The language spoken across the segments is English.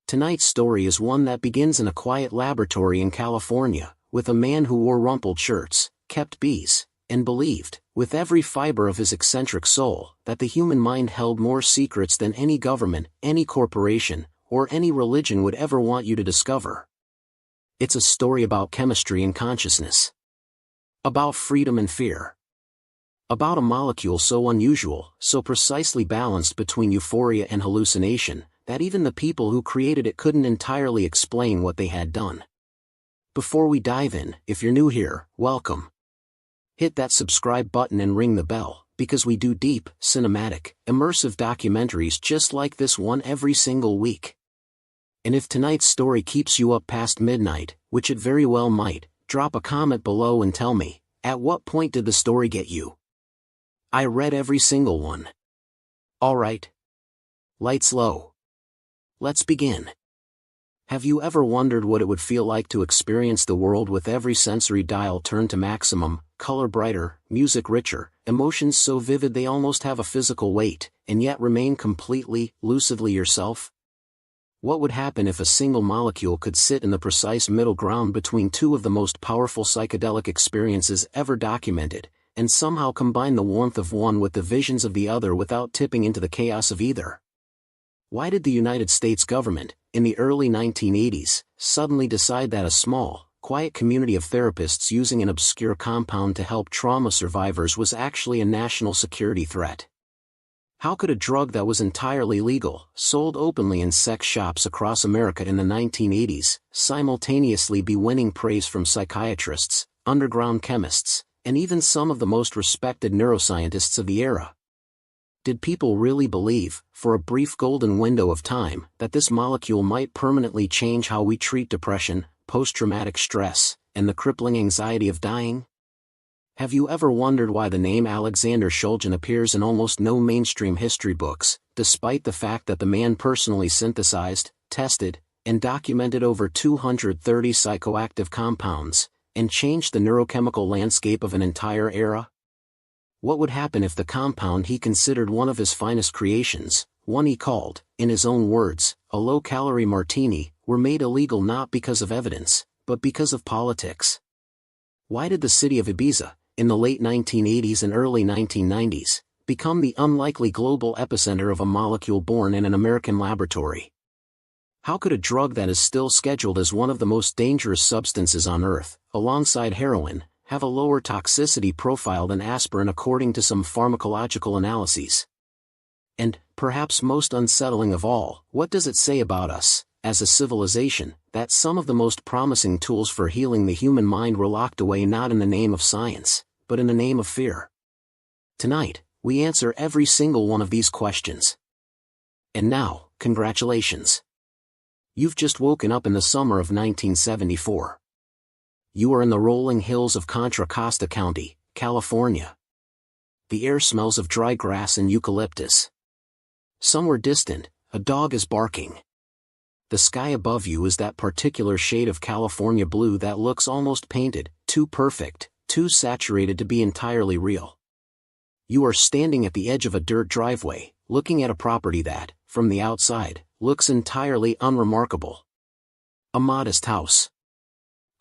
Tonight's story is one that begins in a quiet laboratory in California, with a man who wore rumpled shirts, kept bees, and believed, with every fiber of his eccentric soul, that the human mind held more secrets than any government, any corporation, or any religion would ever want you to discover. It's a story about chemistry and consciousness. About freedom and fear. About a molecule so unusual, so precisely balanced between euphoria and hallucination, that even the people who created it couldn't entirely explain what they had done. Before we dive in, if you're new here, welcome. Hit that subscribe button and ring the bell, because we do deep, cinematic, immersive documentaries just like this one every single week. And if tonight's story keeps you up past midnight, which it very well might, drop a comment below and tell me, at what point did the story get you? I read every single one. Alright. Lights low. Let's begin. Have you ever wondered what it would feel like to experience the world with every sensory dial turned to maximum, color brighter, music richer, emotions so vivid they almost have a physical weight, and yet remain completely, lucidly yourself? What would happen if a single molecule could sit in the precise middle ground between two of the most powerful psychedelic experiences ever documented, and somehow combine the warmth of one with the visions of the other without tipping into the chaos of either? Why did the United States government, in the early 1980s, suddenly decide that a small, quiet community of therapists using an obscure compound to help trauma survivors was actually a national security threat? How could a drug that was entirely legal, sold openly in sex shops across America in the 1980s, simultaneously be winning praise from psychiatrists, underground chemists, and even some of the most respected neuroscientists of the era? Did people really believe, for a brief golden window of time, that this molecule might permanently change how we treat depression, post-traumatic stress, and the crippling anxiety of dying? Have you ever wondered why the name Alexander Shulgin appears in almost no mainstream history books, despite the fact that the man personally synthesized, tested, and documented over 230 psychoactive compounds, and changed the neurochemical landscape of an entire era? What would happen if the compound he considered one of his finest creations, one he called, in his own words, a low-calorie martini, were made illegal not because of evidence, but because of politics? Why did the city of Ibiza, in the late 1980s and early 1990s, become the unlikely global epicenter of a molecule born in an American laboratory? How could a drug that is still scheduled as one of the most dangerous substances on Earth, alongside heroin, have a lower toxicity profile than aspirin according to some pharmacological analyses? And, perhaps most unsettling of all, what does it say about us, as a civilization, that some of the most promising tools for healing the human mind were locked away not in the name of science, but in the name of fear? Tonight, we answer every single one of these questions. And now, congratulations. You've just woken up in the summer of 1974. You are in the rolling hills of Contra Costa County, California. The air smells of dry grass and eucalyptus. Somewhere distant, a dog is barking. The sky above you is that particular shade of California blue that looks almost painted, too perfect, too saturated to be entirely real. You are standing at the edge of a dirt driveway, looking at a property that, from the outside, looks entirely unremarkable. A modest house.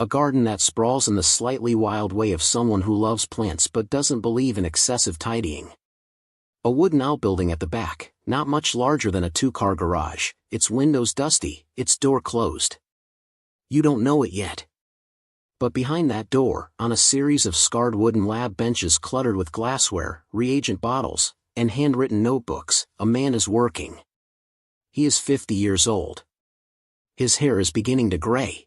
A garden that sprawls in the slightly wild way of someone who loves plants but doesn't believe in excessive tidying. A wooden outbuilding at the back, not much larger than a two-car garage, its windows dusty, its door closed. You don't know it yet. But behind that door, on a series of scarred wooden lab benches cluttered with glassware, reagent bottles, and handwritten notebooks, a man is working. He is 50 years old. His hair is beginning to gray.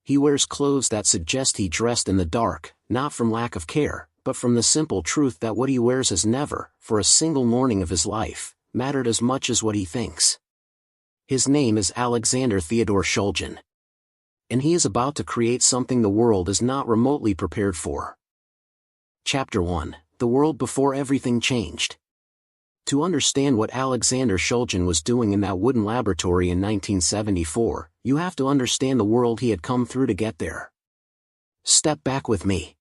He wears clothes that suggest he dressed in the dark, not from lack of care, but from the simple truth that what he wears has never, for a single morning of his life, mattered as much as what he thinks. His name is Alexander Theodore Shulgin. And he is about to create something the world is not remotely prepared for. Chapter 1: The World Before Everything Changed. To understand what Alexander Shulgin was doing in that wooden laboratory in 1974, you have to understand the world he had come through to get there. Step back with me.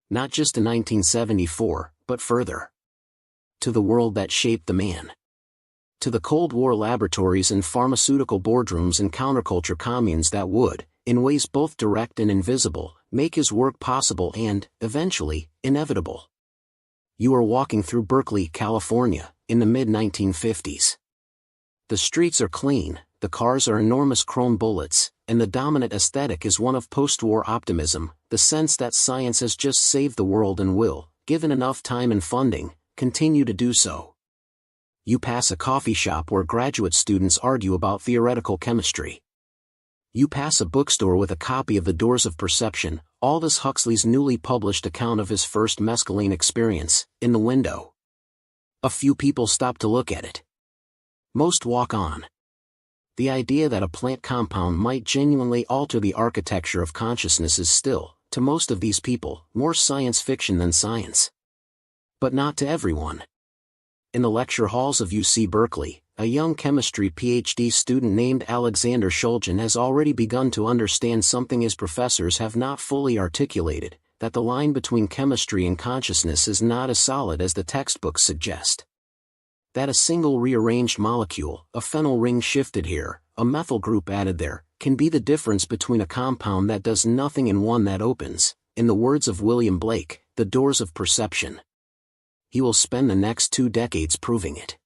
Not just to 1974, but further. To the world that shaped the man. to the Cold War laboratories and pharmaceutical boardrooms and counterculture communes that would, in ways both direct and invisible, make his work possible and, eventually, inevitable. You are walking through Berkeley, California, in the mid-1950s. The streets are clean, the cars are enormous chrome bullets, and the dominant aesthetic is one of post-war optimism, the sense that science has just saved the world and will, given enough time and funding, continue to do so. You pass a coffee shop where graduate students argue about theoretical chemistry. You pass a bookstore with a copy of The Doors of Perception, Aldous Huxley's newly published account of his first mescaline experience, in the window. A few people stop to look at it. Most walk on. The idea that a plant compound might genuinely alter the architecture of consciousness is still, to most of these people, more science fiction than science. But not to everyone. In the lecture halls of UC Berkeley, a young chemistry PhD student named Alexander Shulgin has already begun to understand something his professors have not fully articulated, that the line between chemistry and consciousness is not as solid as the textbooks suggest. That a single rearranged molecule, a phenyl ring shifted here, a methyl group added there, can be the difference between a compound that does nothing and one that opens, in the words of William Blake, the doors of perception. He will spend the next 2 decades proving it.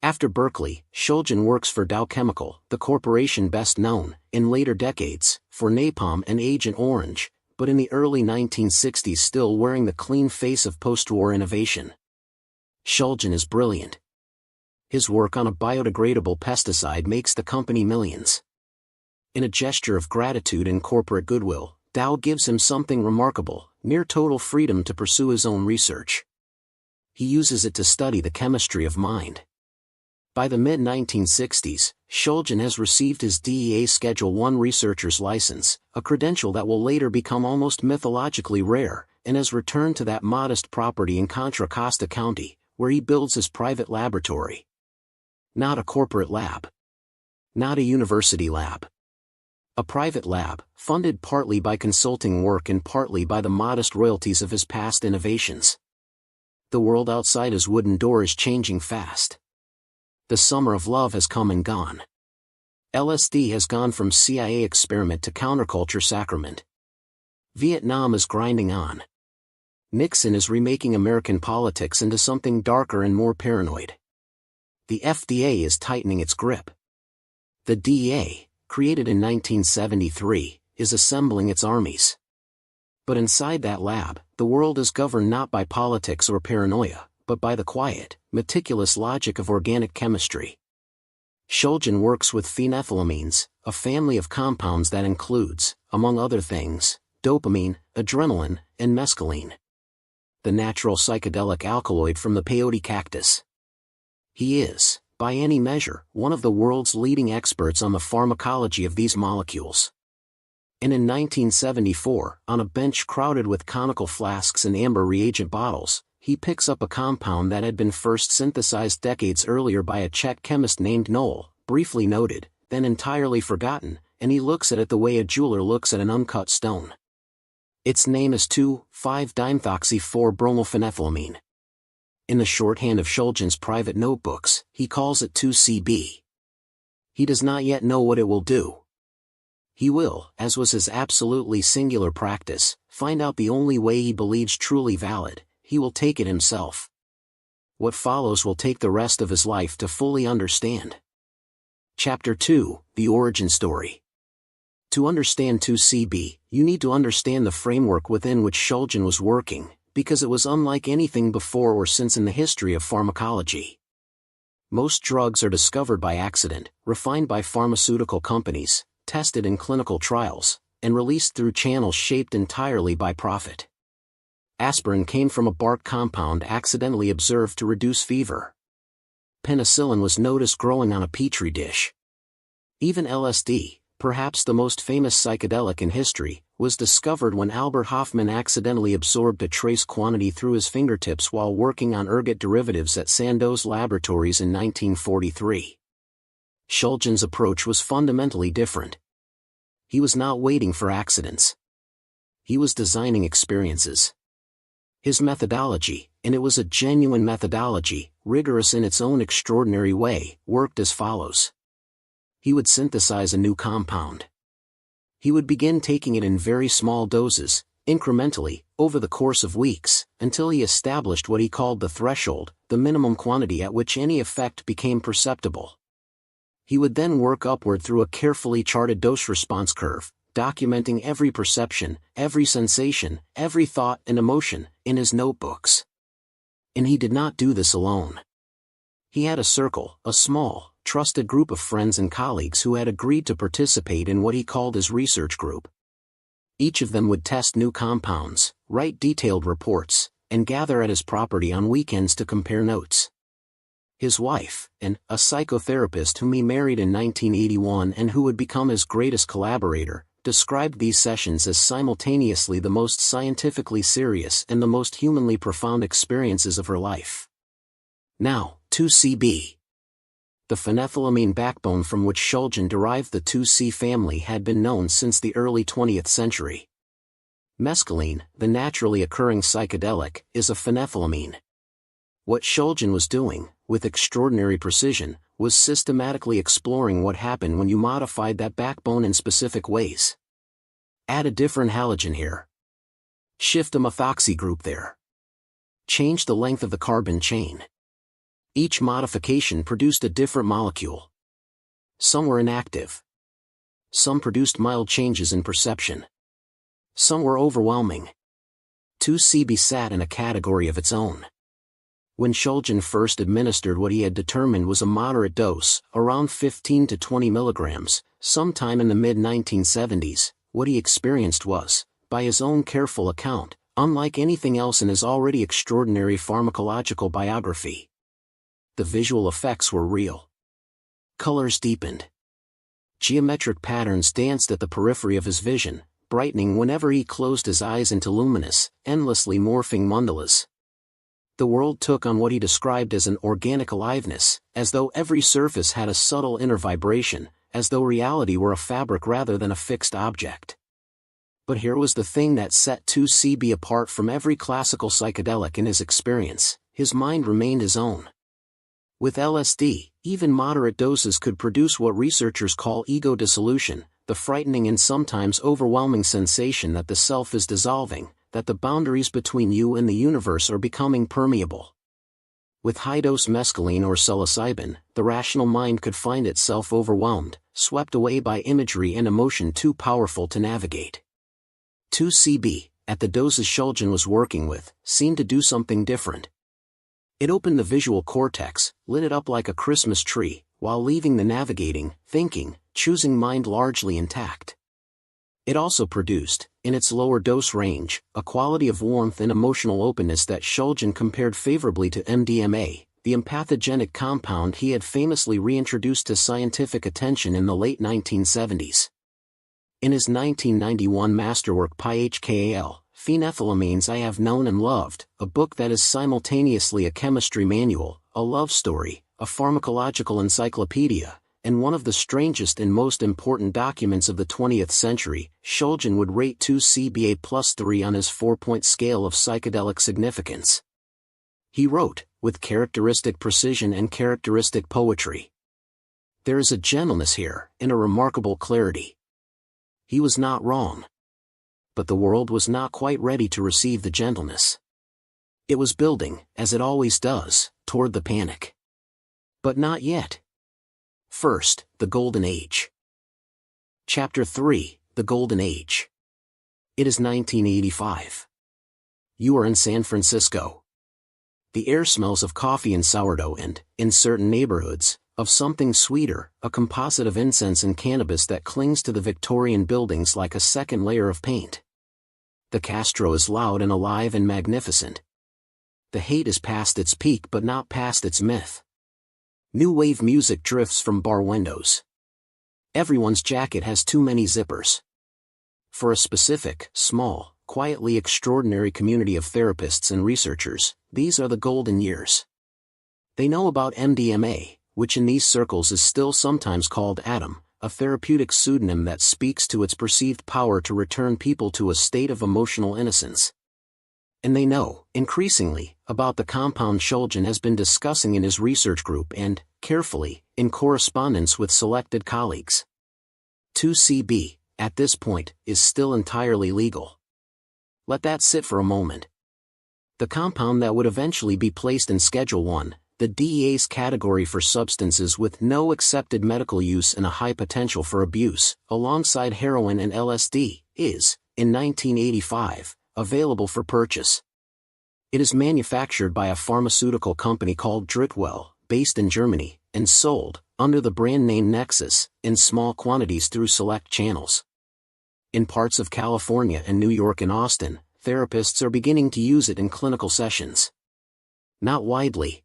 After Berkeley, Shulgin works for Dow Chemical, the corporation best known, in later decades, for napalm and Agent Orange, but in the early 1960s still wearing the clean face of post-war innovation. Shulgin is brilliant. His work on a biodegradable pesticide makes the company millions. In a gesture of gratitude and corporate goodwill, Dow gives him something remarkable, near total freedom to pursue his own research. He uses it to study the chemistry of mind. By the mid-1960s, Shulgin has received his DEA Schedule I researcher's license, a credential that will later become almost mythologically rare, and has returned to that modest property in Contra Costa County, where he builds his private laboratory. Not a corporate lab. Not a university lab. A private lab, funded partly by consulting work and partly by the modest royalties of his past innovations. The world outside his wooden door is changing fast. The summer of love has come and gone. LSD has gone from CIA experiment to counterculture sacrament. Vietnam is grinding on. Nixon is remaking American politics into something darker and more paranoid. The FDA is tightening its grip. The DEA, created in 1973, is assembling its armies. But inside that lab, the world is governed not by politics or paranoia, but by the quiet, meticulous logic of organic chemistry. Shulgin works with phenethylamines, a family of compounds that includes, among other things, dopamine, adrenaline, and mescaline. The natural psychedelic alkaloid from the peyote cactus. He is, by any measure, one of the world's leading experts on the pharmacology of these molecules. And in 1974, on a bench crowded with conical flasks and amber reagent bottles, he picks up a compound that had been first synthesized decades earlier by a Czech chemist named Knoll, briefly noted, then entirely forgotten, and he looks at it the way a jeweler looks at an uncut stone. Its name is 2,5-dimethoxy-4-bromophenethylamine. In the shorthand of Shulgin's private notebooks, he calls it 2C-B. He does not yet know what it will do. He will, as was his absolutely singular practice, find out the only way he believes truly valid. He will take it himself. What follows will take the rest of his life to fully understand. Chapter 2, The Origin Story. To understand 2C-B, you need to understand the framework within which Shulgin was working, because it was unlike anything before or since in the history of pharmacology. Most drugs are discovered by accident, refined by pharmaceutical companies, tested in clinical trials, and released through channels shaped entirely by profit. Aspirin came from a bark compound accidentally observed to reduce fever. Penicillin was noticed growing on a petri dish. Even LSD, perhaps the most famous psychedelic in history, was discovered when Albert Hofmann accidentally absorbed a trace quantity through his fingertips while working on ergot derivatives at Sandoz Laboratories in 1943. Shulgin's approach was fundamentally different. He was not waiting for accidents. He was designing experiences. His methodology, and it was a genuine methodology, rigorous in its own extraordinary way, worked as follows. He would synthesize a new compound. He would begin taking it in very small doses, incrementally, over the course of weeks, until he established what he called the threshold, the minimum quantity at which any effect became perceptible. He would then work upward through a carefully charted dose-response curve, documenting every perception, every sensation, every thought and emotion, in his notebooks. And he did not do this alone. He had a circle, a small, trusted group of friends and colleagues who had agreed to participate in what he called his research group. Each of them would test new compounds, write detailed reports, and gather at his property on weekends to compare notes. His wife, a psychotherapist whom he married in 1981 and who would become his greatest collaborator, described these sessions as simultaneously the most scientifically serious and the most humanly profound experiences of her life. Now, 2C-B. The phenethylamine backbone from which Shulgin derived the 2C family had been known since the early 20th century. Mescaline, the naturally occurring psychedelic, is a phenethylamine. What Shulgin was doing, with extraordinary precision, was systematically exploring what happened when you modified that backbone in specific ways. Add a different halogen here. Shift a methoxy group there. Change the length of the carbon chain. Each modification produced a different molecule. Some were inactive. Some produced mild changes in perception. Some were overwhelming. 2C-B sat in a category of its own. When Shulgin first administered what he had determined was a moderate dose, around 15 to 20 milligrams, sometime in the mid-1970s, what he experienced was, by his own careful account, unlike anything else in his already extraordinary pharmacological biography. The visual effects were real. Colors deepened. Geometric patterns danced at the periphery of his vision, brightening whenever he closed his eyes into luminous, endlessly morphing mandalas. The world took on what he described as an organic aliveness, as though every surface had a subtle inner vibration, as though reality were a fabric rather than a fixed object. But here was the thing that set 2C-B apart from every classical psychedelic in his experience: his mind remained his own. With LSD, even moderate doses could produce what researchers call ego dissolution, the frightening and sometimes overwhelming sensation that the self is dissolving, that the boundaries between you and the universe are becoming permeable. With high-dose mescaline or psilocybin, the rational mind could find itself overwhelmed, swept away by imagery and emotion too powerful to navigate. 2C-B, at the doses Shulgin was working with, seemed to do something different. It opened the visual cortex, lit it up like a Christmas tree, while leaving the navigating, thinking, choosing mind largely intact. It also produced, in its lower dose range, a quality of warmth and emotional openness that Shulgin compared favorably to MDMA, the empathogenic compound he had famously reintroduced to scientific attention in the late 1970s. In his 1991 masterwork PHKAL, Phenethylamines I Have Known and Loved, a book that is simultaneously a chemistry manual, a love story, a pharmacological encyclopedia, and one of the strangest and most important documents of the 20th century, Shulgin would rate 2C-B A+3 on his 4-point scale of psychedelic significance. He wrote, with characteristic precision and characteristic poetry, "There is a gentleness here, and a remarkable clarity." He was not wrong. But the world was not quite ready to receive the gentleness. It was building, as it always does, toward the panic. But not yet. First, the Golden Age. Chapter 3, The Golden Age. It is 1985. You are in San Francisco. The air smells of coffee and sourdough and, in certain neighborhoods, of something sweeter, a composite of incense and cannabis that clings to the Victorian buildings like a second layer of paint. The Castro is loud and alive and magnificent. The hate is past its peak but not past its myth. New wave music drifts from bar windows. Everyone's jacket has too many zippers. For a specific, small, quietly extraordinary community of therapists and researchers, these are the golden years. They know about MDMA, which in these circles is still sometimes called Atom, a therapeutic pseudonym that speaks to its perceived power to return people to a state of emotional innocence. And they know, increasingly, about the compound Shulgin has been discussing in his research group and, carefully, in correspondence with selected colleagues. 2C-B, at this point, is still entirely legal. Let that sit for a moment. The compound that would eventually be placed in Schedule 1, the DEA's category for substances with no accepted medical use and a high potential for abuse, alongside heroin and LSD, is, in 1985, available for purchase. It is manufactured by a pharmaceutical company called Dritwell, based in Germany, and sold, under the brand name Nexus, in small quantities through select channels. In parts of California and New York and Austin, therapists are beginning to use it in clinical sessions. Not widely.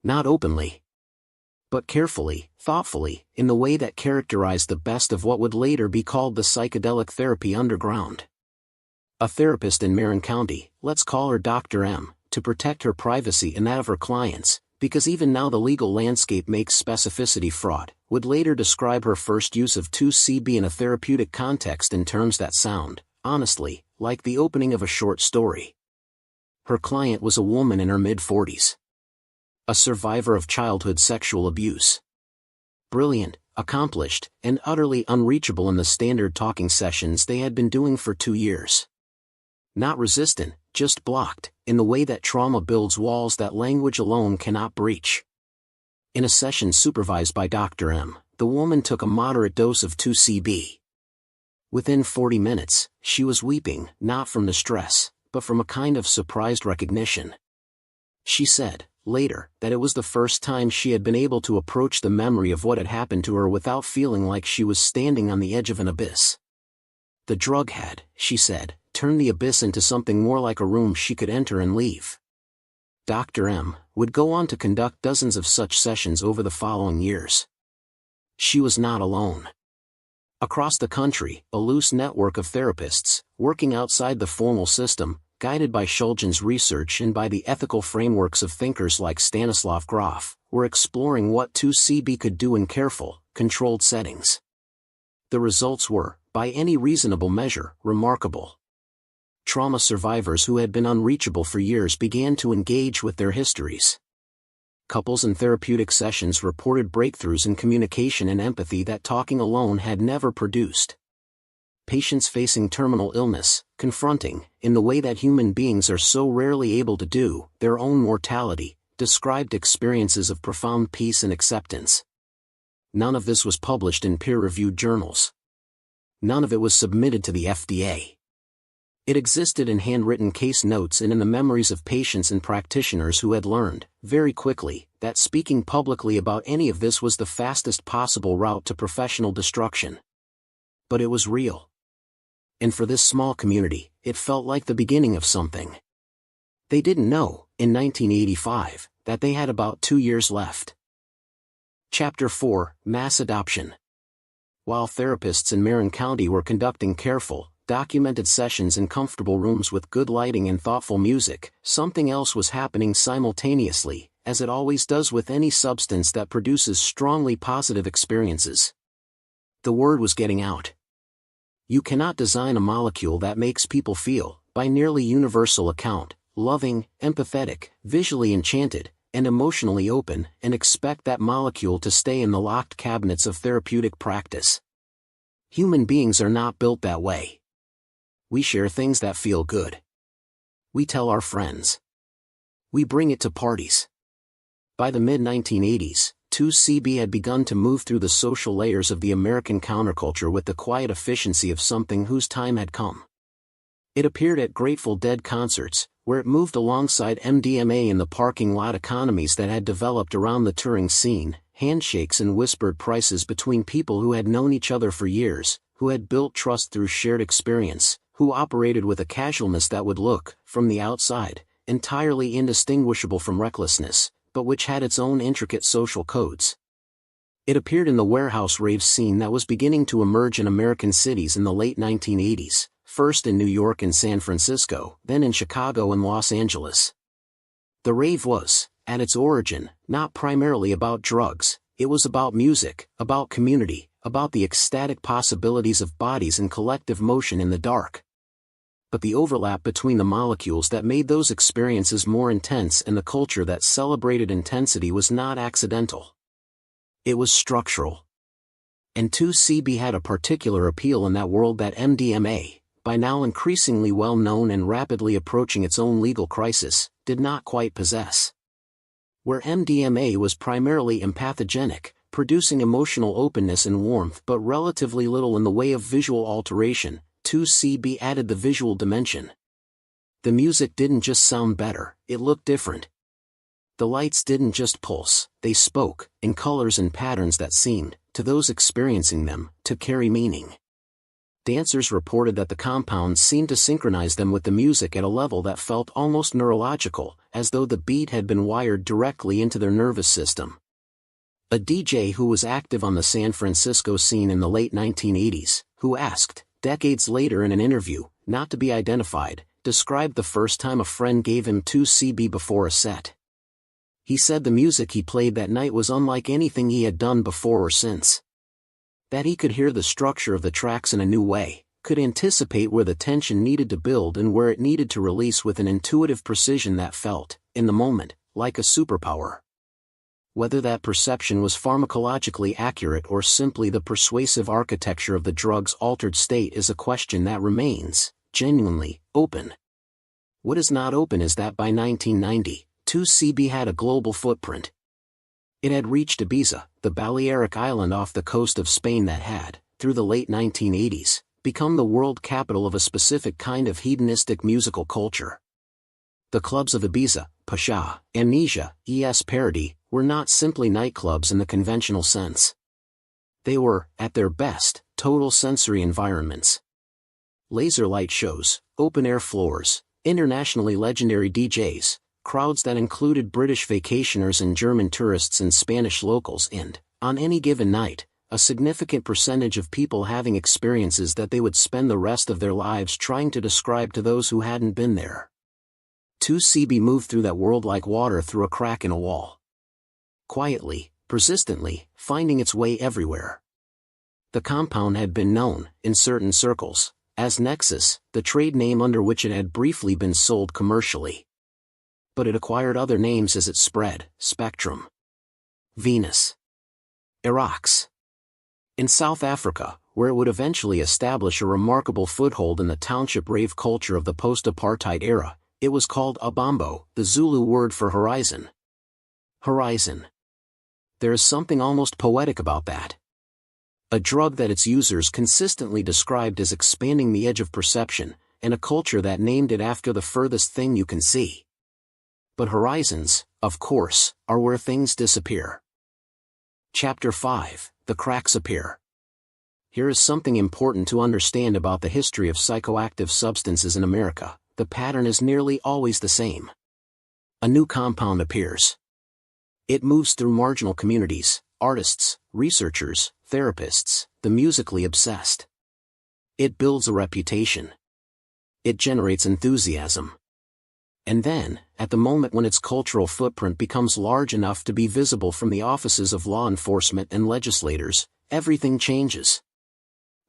Not openly. But carefully, thoughtfully, in the way that characterized the best of what would later be called the psychedelic therapy underground. A therapist in Marin County, let's call her Dr. M, to protect her privacy and that of her clients, because even now the legal landscape makes specificity fraught, would later describe her first use of 2C-B in a therapeutic context in terms that sound, honestly, like the opening of a short story. Her client was a woman in her mid-40s. A survivor of childhood sexual abuse. Brilliant, accomplished, and utterly unreachable in the standard talking sessions they had been doing for 2 years. Not resistant, just blocked, in the way that trauma builds walls that language alone cannot breach. In a session supervised by Dr. M, the woman took a moderate dose of 2C-B. Within 40 minutes, she was weeping, not from the stress, but from a kind of surprised recognition. She said, later, that it was the first time she had been able to approach the memory of what had happened to her without feeling like she was standing on the edge of an abyss. The drug had, she said, turned the abyss into something more like a room she could enter and leave. Dr. M would go on to conduct dozens of such sessions over the following years. She was not alone. Across the country, a loose network of therapists, working outside the formal system, guided by Shulgin's research and by the ethical frameworks of thinkers like Stanislav Grof, were exploring what 2C-B could do in careful, controlled settings. The results were, by any reasonable measure, remarkable. Trauma survivors who had been unreachable for years began to engage with their histories. Couples in therapeutic sessions reported breakthroughs in communication and empathy that talking alone had never produced. Patients facing terminal illness, confronting, in the way that human beings are so rarely able to do, their own mortality, described experiences of profound peace and acceptance. None of this was published in peer-reviewed journals. None of it was submitted to the FDA. It existed in handwritten case notes and in the memories of patients and practitioners who had learned, very quickly, that speaking publicly about any of this was the fastest possible route to professional destruction. But it was real. And for this small community, it felt like the beginning of something. They didn't know, in 1985, that they had about 2 years left. Chapter 4, Mass Adoption. While therapists in Marin County were conducting careful, documented sessions in comfortable rooms with good lighting and thoughtful music, something else was happening simultaneously, as it always does with any substance that produces strongly positive experiences. The word was getting out. You cannot design a molecule that makes people feel, by nearly universal account, loving, empathetic, visually enchanted, and emotionally open, and expect that molecule to stay in the locked cabinets of therapeutic practice. Human beings are not built that way. We share things that feel good. We tell our friends. We bring it to parties. By the mid-1980s, 2C-B had begun to move through the social layers of the American counterculture with the quiet efficiency of something whose time had come. It appeared at Grateful Dead concerts, where it moved alongside MDMA in the parking lot economies that had developed around the touring scene, handshakes and whispered prices between people who had known each other for years, who had built trust through shared experience, who operated with a casualness that would look, from the outside, entirely indistinguishable from recklessness, but which had its own intricate social codes. It appeared in the warehouse rave scene that was beginning to emerge in American cities in the late 1980s, first in New York and San Francisco, then in Chicago and Los Angeles. The rave was, at its origin, not primarily about drugs, it was about music, about community, about the ecstatic possibilities of bodies and collective motion in the dark. but the overlap between the molecules that made those experiences more intense and the culture that celebrated intensity was not accidental. It was structural. And 2C-B had a particular appeal in that world that MDMA, by now increasingly well known and rapidly approaching its own legal crisis, did not quite possess. Where MDMA was primarily empathogenic, producing emotional openness and warmth but relatively little in the way of visual alteration, 2C-B added the visual dimension. The music didn't just sound better, it looked different. The lights didn't just pulse, they spoke, in colors and patterns that seemed, to those experiencing them, to carry meaning. Dancers reported that the compounds seemed to synchronize them with the music at a level that felt almost neurological, as though the beat had been wired directly into their nervous system. A DJ who was active on the San Francisco scene in the late 1980s, who asked, decades later in an interview, not to be identified, described the first time a friend gave him 2C-B before a set. He said the music he played that night was unlike anything he had done before or since. That he could hear the structure of the tracks in a new way, could anticipate where the tension needed to build and where it needed to release with an intuitive precision that felt, in the moment, like a superpower. Whether that perception was pharmacologically accurate or simply the persuasive architecture of the drug's altered state is a question that remains, genuinely, open. What is not open is that by 1990, 2C-B had a global footprint. It had reached Ibiza, the Balearic island off the coast of Spain that had, through the late 1980s, become the world capital of a specific kind of hedonistic musical culture. The clubs of Ibiza, Pacha, Amnesia, Es Parody, were not simply nightclubs in the conventional sense. They were, at their best, total sensory environments. Laser light shows, open-air floors, internationally legendary DJs, crowds that included British vacationers and German tourists and Spanish locals and, on any given night, a significant percentage of people having experiences that they would spend the rest of their lives trying to describe to those who hadn't been there. 2C-B moved through that world like water through a crack in a wall. Quietly, persistently, finding its way everywhere. The compound had been known, in certain circles, as Nexus, the trade name under which it had briefly been sold commercially. But it acquired other names as it spread: Spectrum, Venus, Erox. In South Africa, where it would eventually establish a remarkable foothold in the township rave culture of the post-apartheid era, it was called Abambo, the Zulu word for horizon. Horizon. There is something almost poetic about that. A drug that its users consistently described as expanding the edge of perception, and a culture that named it after the furthest thing you can see. But horizons, of course, are where things disappear. Chapter 5, The Cracks Appear. Here is something important to understand about the history of psychoactive substances in America. The pattern is nearly always the same. A new compound appears. It moves through marginal communities, artists, researchers, therapists, the musically obsessed. It builds a reputation. It generates enthusiasm. And then, at the moment when its cultural footprint becomes large enough to be visible from the offices of law enforcement and legislators, everything changes.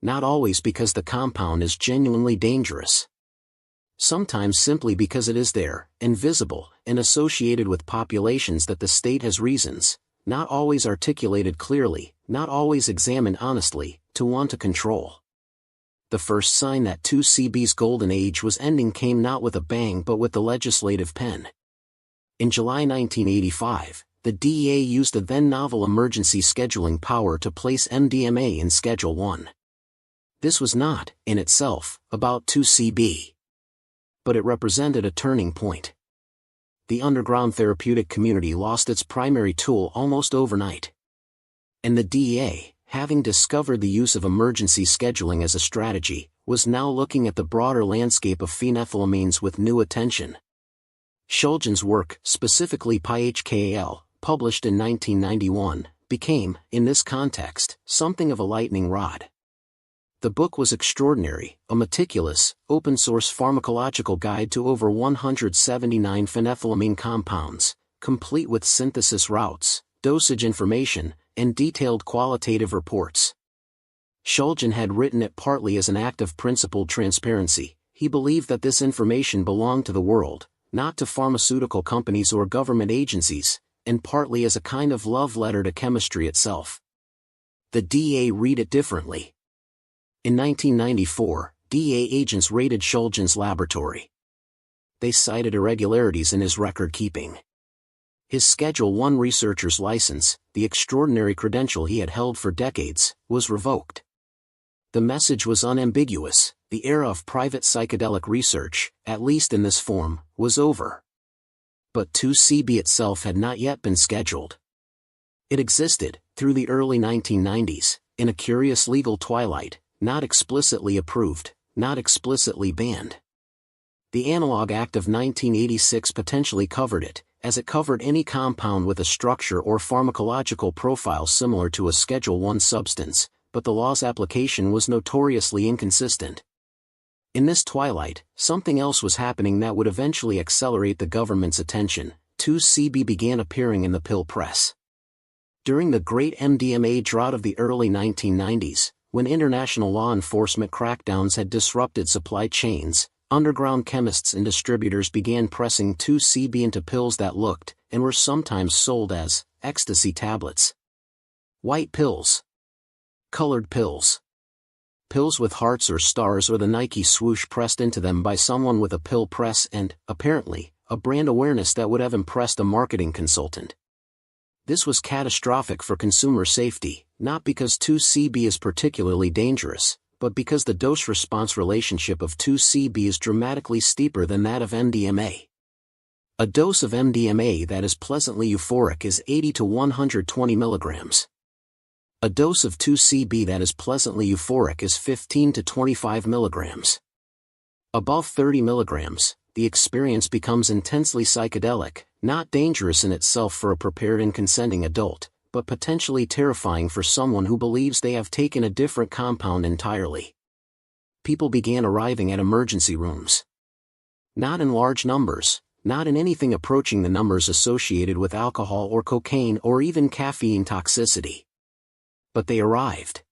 Not always because the compound is genuinely dangerous. Sometimes simply because it is there, invisible, and associated with populations that the state has reasons, not always articulated clearly, not always examined honestly, to want to control. The first sign that 2C-B's golden age was ending came not with a bang but with the legislative pen. In July 1985, the DEA used the then-novel emergency scheduling power to place MDMA in Schedule 1. This was not, in itself, about 2C-B. But it represented a turning point. The underground therapeutic community lost its primary tool almost overnight. And the DEA, having discovered the use of emergency scheduling as a strategy, was now looking at the broader landscape of phenethylamines with new attention. Shulgin's work, specifically PHKAL, published in 1991, became, in this context, something of a lightning rod. The book was extraordinary, a meticulous, open-source pharmacological guide to over 179 phenethylamine compounds, complete with synthesis routes, dosage information, and detailed qualitative reports. Shulgin had written it partly as an act of principled transparency. he believed that this information belonged to the world, not to pharmaceutical companies or government agencies, and partly as a kind of love letter to chemistry itself. The DA read it differently. In 1994, DA agents raided Shulgin's laboratory. They cited irregularities in his record-keeping. His Schedule I researcher's license, the extraordinary credential he had held for decades, was revoked. The message was unambiguous: the era of private psychedelic research, at least in this form, was over. But 2C-B itself had not yet been scheduled. It existed, through the early 1990s, in a curious legal twilight, not explicitly approved, not explicitly banned. The Analog Act of 1986 potentially covered it, as it covered any compound with a structure or pharmacological profile similar to a Schedule I substance, but the law's application was notoriously inconsistent. In this twilight, something else was happening that would eventually accelerate the government's attention. 2C-B began appearing in the pill press. During the great MDMA drought of the early 1990s, when international law enforcement crackdowns had disrupted supply chains, underground chemists and distributors began pressing 2C-B into pills that looked, and were sometimes sold as, ecstasy tablets. White pills. Colored pills. Pills with hearts or stars or the Nike swoosh pressed into them by someone with a pill press and, apparently, a brand awareness that would have impressed a marketing consultant. This was catastrophic for consumer safety, not because 2C-B is particularly dangerous, but because the dose-response relationship of 2C-B is dramatically steeper than that of MDMA. A dose of MDMA that is pleasantly euphoric is 80 to 120 milligrams. A dose of 2C-B that is pleasantly euphoric is 15 to 25 milligrams. Above 30 milligrams, the experience becomes intensely psychedelic, not dangerous in itself for a prepared and consenting adult, but potentially terrifying for someone who believes they have taken a different compound entirely. People began arriving at emergency rooms. Not in large numbers, not in anything approaching the numbers associated with alcohol or cocaine or even caffeine toxicity. But they arrived.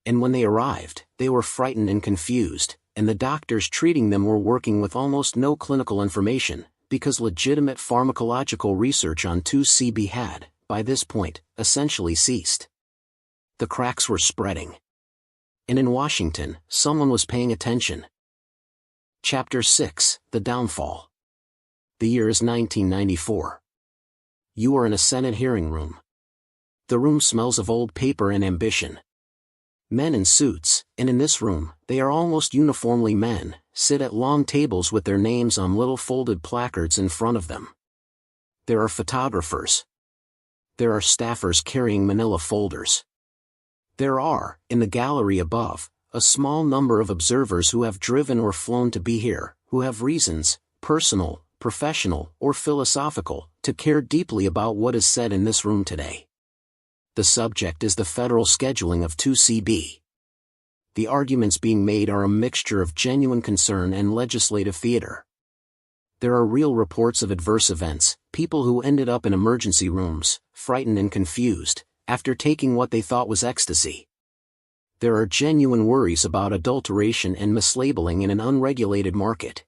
And when they arrived, they were frightened and confused, and the doctors treating them were working with almost no clinical information, because legitimate pharmacological research on 2C-B had, by this point, essentially ceased. The cracks were spreading. And in Washington, someone was paying attention. Chapter 6, The Downfall. The year is 1994. You are in a Senate hearing room. The room smells of old paper and ambition. Men in suits, and in this room, they are almost uniformly men, sit at long tables with their names on little folded placards in front of them. There are photographers. There are staffers carrying manila folders. There are, in the gallery above, a small number of observers who have driven or flown to be here, who have reasons, personal, professional, or philosophical, to care deeply about what is said in this room today. The subject is the federal scheduling of 2C-B. The arguments being made are a mixture of genuine concern and legislative theater. There are real reports of adverse events, people who ended up in emergency rooms, frightened and confused, after taking what they thought was ecstasy. There are genuine worries about adulteration and mislabeling in an unregulated market.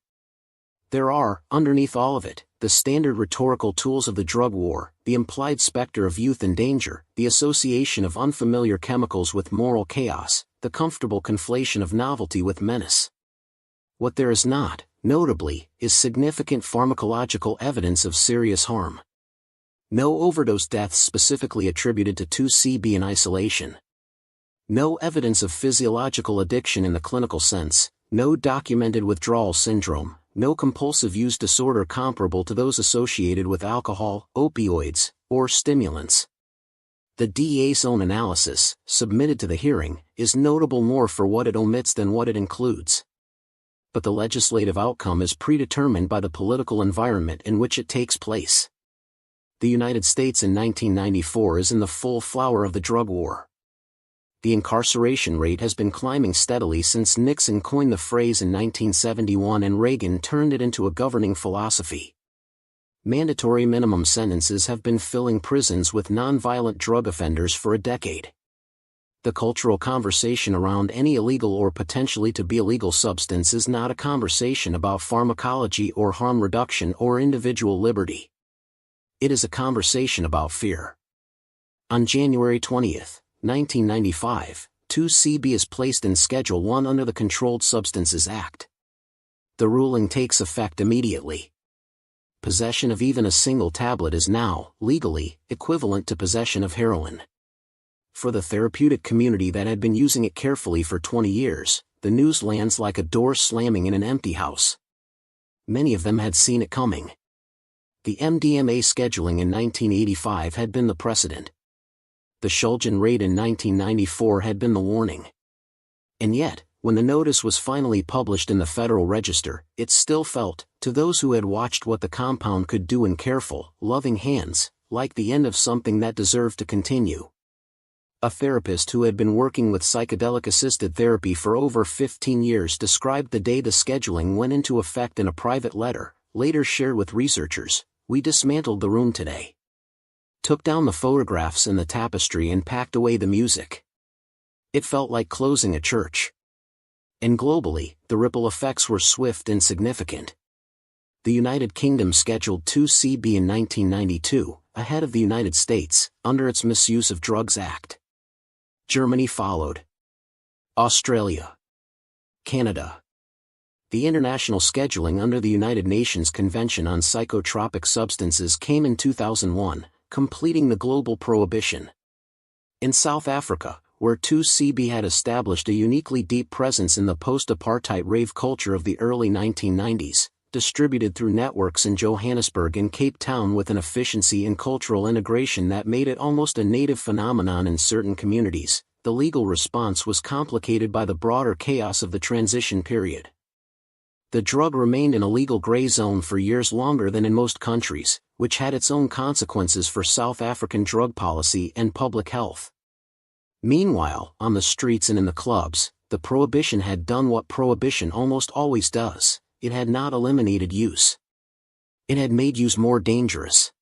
There are, underneath all of it, the standard rhetorical tools of the drug war, the implied specter of youth and danger, the association of unfamiliar chemicals with moral chaos, the comfortable conflation of novelty with menace. What there is not, notably, is significant pharmacological evidence of serious harm. No overdose deaths specifically attributed to 2C-B in isolation. No evidence of physiological addiction in the clinical sense, no documented withdrawal syndrome, no compulsive use disorder comparable to those associated with alcohol, opioids, or stimulants. The DA's own analysis, submitted to the hearing, is notable more for what it omits than what it includes. But the legislative outcome is predetermined by the political environment in which it takes place. The United States in 1994 is in the full flower of the drug war. The incarceration rate has been climbing steadily since Nixon coined the phrase in 1971 and Reagan turned it into a governing philosophy. Mandatory minimum sentences have been filling prisons with nonviolent drug offenders for a decade. The cultural conversation around any illegal or potentially to be illegal substance is not a conversation about pharmacology or harm reduction or individual liberty. It is a conversation about fear. On January 20, 1995, 2C-B is placed in Schedule 1 under the Controlled Substances Act. The ruling takes effect immediately. Possession of even a single tablet is now, legally, equivalent to possession of heroin. For the therapeutic community that had been using it carefully for 20 years, the news lands like a door slamming in an empty house. Many of them had seen it coming. The MDMA scheduling in 1985 had been the precedent. The Shulgin raid in 1994 had been the warning. And yet, when the notice was finally published in the Federal Register, it still felt, to those who had watched what the compound could do in careful, loving hands, like the end of something that deserved to continue. A therapist who had been working with psychedelic-assisted therapy for over 15 years described the day the scheduling went into effect in a private letter, later shared with researchers. "We dismantled the room today. Took down the photographs and the tapestry and packed away the music. It felt like closing a church." And globally, the ripple effects were swift and significant. The United Kingdom scheduled 2C-B in 1992, ahead of the United States, under its Misuse of Drugs Act. Germany followed. Australia. Canada. The international scheduling under the United Nations Convention on Psychotropic Substances came in 2001, completing the global prohibition. In South Africa, where 2C-B had established a uniquely deep presence in the post-apartheid rave culture of the early 1990s, distributed through networks in Johannesburg and Cape Town with an efficiency and cultural integration that made it almost a native phenomenon in certain communities, the legal response was complicated by the broader chaos of the transition period. The drug remained in a legal gray zone for years longer than in most countries, which had its own consequences for South African drug policy and public health. Meanwhile, on the streets and in the clubs, the prohibition had done what prohibition almost always does. It had not eliminated use. It had made use more dangerous.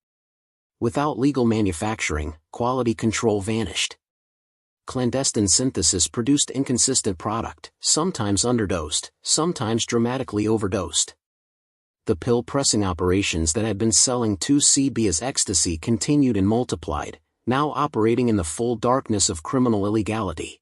Without legal manufacturing, quality control vanished. Clandestine synthesis produced inconsistent product, sometimes underdosed, sometimes dramatically overdosed. The pill-pressing operations that had been selling 2C-B as ecstasy continued and multiplied, now operating in the full darkness of criminal illegality.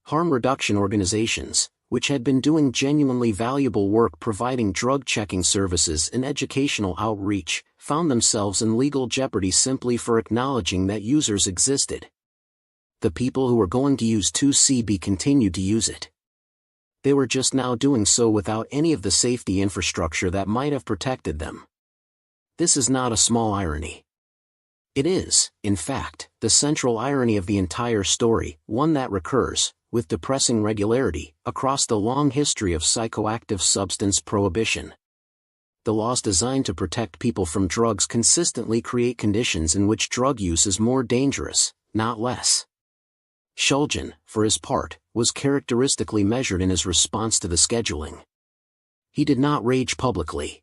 Harm reduction organizations, which had been doing genuinely valuable work providing drug-checking services and educational outreach, found themselves in legal jeopardy simply for acknowledging that users existed. The people who were going to use 2C-B continued to use it. They were just now doing so without any of the safety infrastructure that might have protected them. This is not a small irony. It is, in fact, the central irony of the entire story, one that recurs, with depressing regularity, across the long history of psychoactive substance prohibition. The laws designed to protect people from drugs consistently create conditions in which drug use is more dangerous, not less. Shulgin, for his part, was characteristically measured in his response to the scheduling. He did not rage publicly.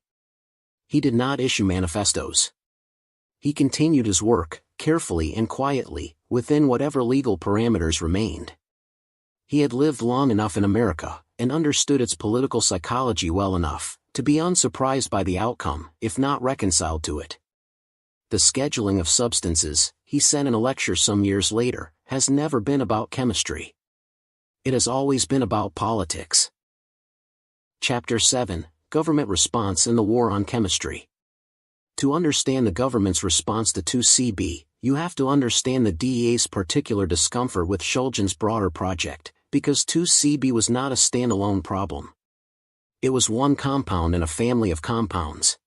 He did not issue manifestos. He continued his work, carefully and quietly, within whatever legal parameters remained. He had lived long enough in America, and understood its political psychology well enough, to be unsurprised by the outcome, if not reconciled to it. The scheduling of substances, he said in a lecture some years later, has never been about chemistry. It has always been about politics. Chapter 7, Government Response in the War on Chemistry. To understand the government's response to 2C-B, you have to understand the DEA's particular discomfort with Shulgin's broader project, because 2C-B was not a standalone problem. It was one compound in a family of compounds.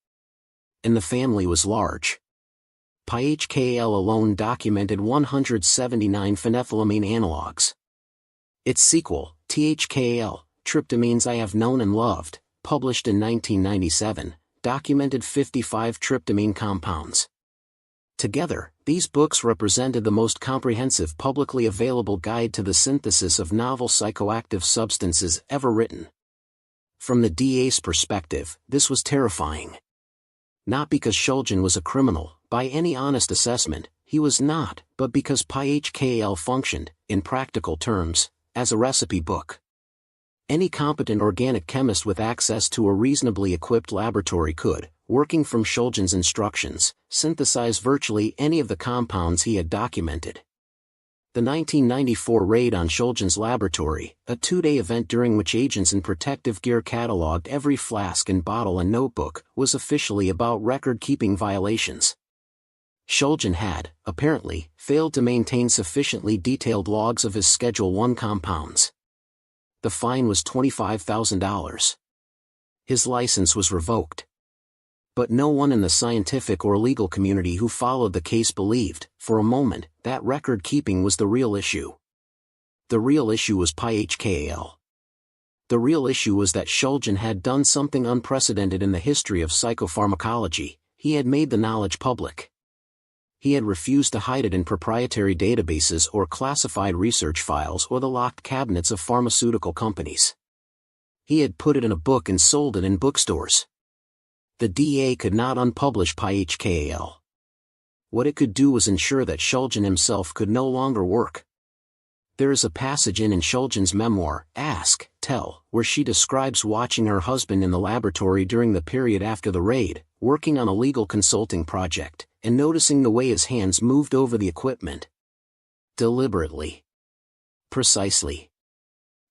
And the family was large. PHKL alone documented 179 phenethylamine analogs. Its sequel, THKL, Tryptamines I Have Known and Loved, published in 1997, documented 55 tryptamine compounds. Together, these books represented the most comprehensive publicly available guide to the synthesis of novel psychoactive substances ever written. From the DA's perspective, this was terrifying. Not because Shulgin was a criminal, by any honest assessment, he was not, but because PyHKAL functioned, in practical terms, as a recipe book. Any competent organic chemist with access to a reasonably equipped laboratory could, working from Shulgin's instructions, synthesize virtually any of the compounds he had documented. The 1994 raid on Shulgin's laboratory, a two-day event during which agents in protective gear catalogued every flask and bottle and notebook, was officially about record-keeping violations. Shulgin had, apparently, failed to maintain sufficiently detailed logs of his Schedule I compounds. The fine was $25,000. His license was revoked. But no one in the scientific or legal community who followed the case believed, for a moment, that record-keeping was the real issue. The real issue was PyHKAL. The real issue was that Shulgin had done something unprecedented in the history of psychopharmacology. He had made the knowledge public. He had refused to hide it in proprietary databases or classified research files or the locked cabinets of pharmaceutical companies. He had put it in a book and sold it in bookstores. The DA could not unpublish PyHKAL. What it could do was ensure that Shulgin himself could no longer work. There is a passage in Shulgin's memoir, Ask, Tell, where she describes watching her husband in the laboratory during the period after the raid, working on a legal consulting project, and noticing the way his hands moved over the equipment. Deliberately. Precisely.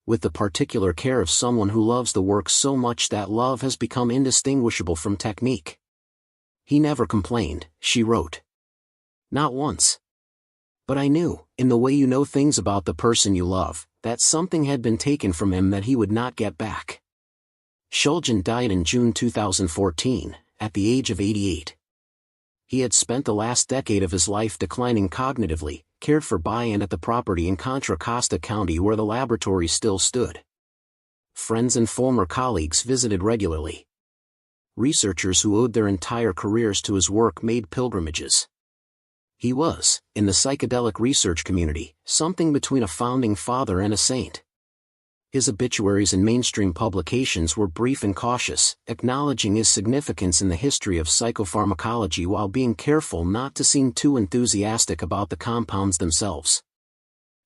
With the particular care of someone who loves the work so much that love has become indistinguishable from technique. He never complained, she wrote. Not once. But I knew, in the way you know things about the person you love, that something had been taken from him that he would not get back. Shulgin died in June 2014, at the age of 88. He had spent the last decade of his life declining cognitively, cared for by and at the property in Contra Costa County where the laboratory still stood. Friends and former colleagues visited regularly. Researchers who owed their entire careers to his work made pilgrimages. He was, in the psychedelic research community, something between a founding father and a saint. His obituaries in mainstream publications were brief and cautious, acknowledging his significance in the history of psychopharmacology while being careful not to seem too enthusiastic about the compounds themselves.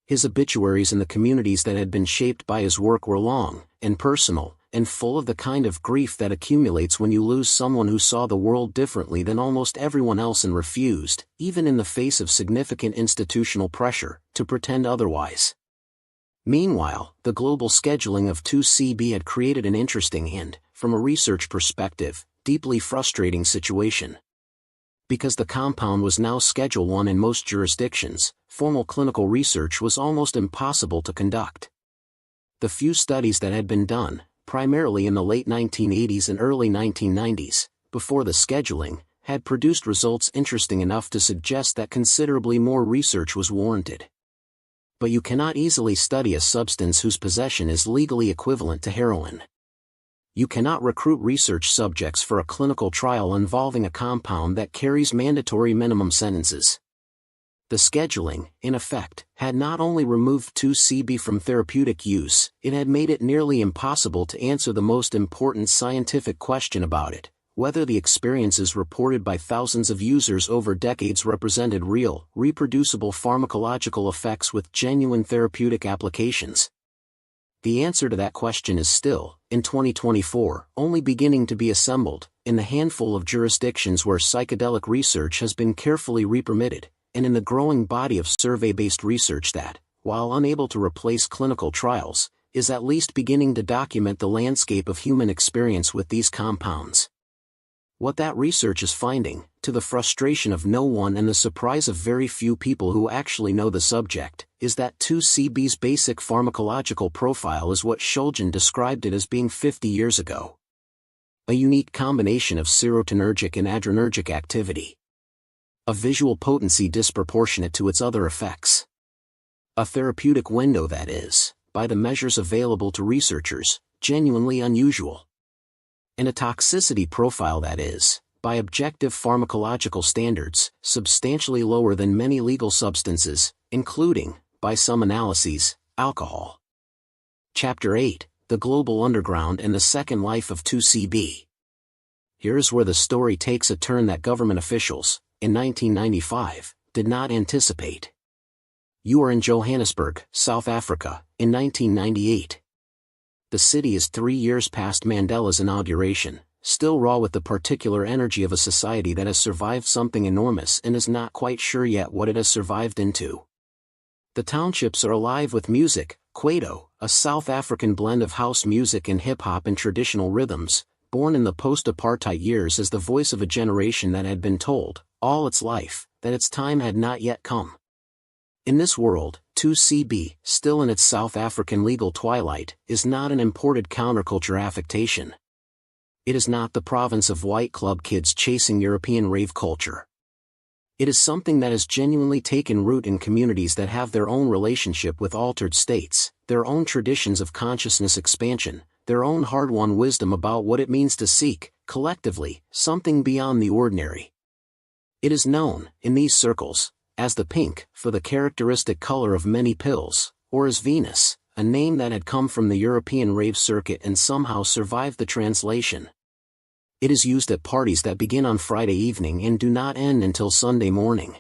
His obituaries in the communities that had been shaped by his work were long, and personal, and full of the kind of grief that accumulates when you lose someone who saw the world differently than almost everyone else and refused, even in the face of significant institutional pressure, to pretend otherwise. Meanwhile, the global scheduling of 2C-B had created an interesting and, from a research perspective, deeply frustrating situation. Because the compound was now Schedule I in most jurisdictions, formal clinical research was almost impossible to conduct. The few studies that had been done, primarily in the late 1980s and early 1990s, before the scheduling, had produced results interesting enough to suggest that considerably more research was warranted. But you cannot easily study a substance whose possession is legally equivalent to heroin. You cannot recruit research subjects for a clinical trial involving a compound that carries mandatory minimum sentences. The scheduling, in effect, had not only removed 2C-B from therapeutic use, it had made it nearly impossible to answer the most important scientific question about it: whether the experiences reported by thousands of users over decades represented real, reproducible pharmacological effects with genuine therapeutic applications. The answer to that question is still, in 2024, only beginning to be assembled, in the handful of jurisdictions where psychedelic research has been carefully re-permitted, and in the growing body of survey-based research that, while unable to replace clinical trials, is at least beginning to document the landscape of human experience with these compounds. What that research is finding, to the frustration of no one and the surprise of very few people who actually know the subject, is that 2C-B's basic pharmacological profile is what Shulgin described it as being 50 years ago. A unique combination of serotonergic and adrenergic activity. A visual potency disproportionate to its other effects. A therapeutic window that is, by the measures available to researchers, genuinely unusual. And a toxicity profile that is, by objective pharmacological standards, substantially lower than many legal substances, including, by some analyses, alcohol. Chapter 8, The Global Underground and the Second Life of 2C-B. Here's where the story takes a turn that government officials, in 1995, did not anticipate. You are in Johannesburg, South Africa, in 1998. The city is 3 years past Mandela's inauguration, still raw with the particular energy of a society that has survived something enormous and is not quite sure yet what it has survived into. The townships are alive with music, kwaito, a South African blend of house music and hip-hop and traditional rhythms, born in the post-apartheid years as the voice of a generation that had been told, all its life, that its time had not yet come. In this world, 2C-B, still in its South African legal twilight, is not an imported counterculture affectation. It is not the province of white club kids chasing European rave culture. It is something that has genuinely taken root in communities that have their own relationship with altered states, their own traditions of consciousness expansion, their own hard-won wisdom about what it means to seek, collectively, something beyond the ordinary. It is known, in these circles, as the pink, for the characteristic color of many pills, or as Venus, a name that had come from the European rave circuit and somehow survived the translation. It is used at parties that begin on Friday evening and do not end until Sunday morning.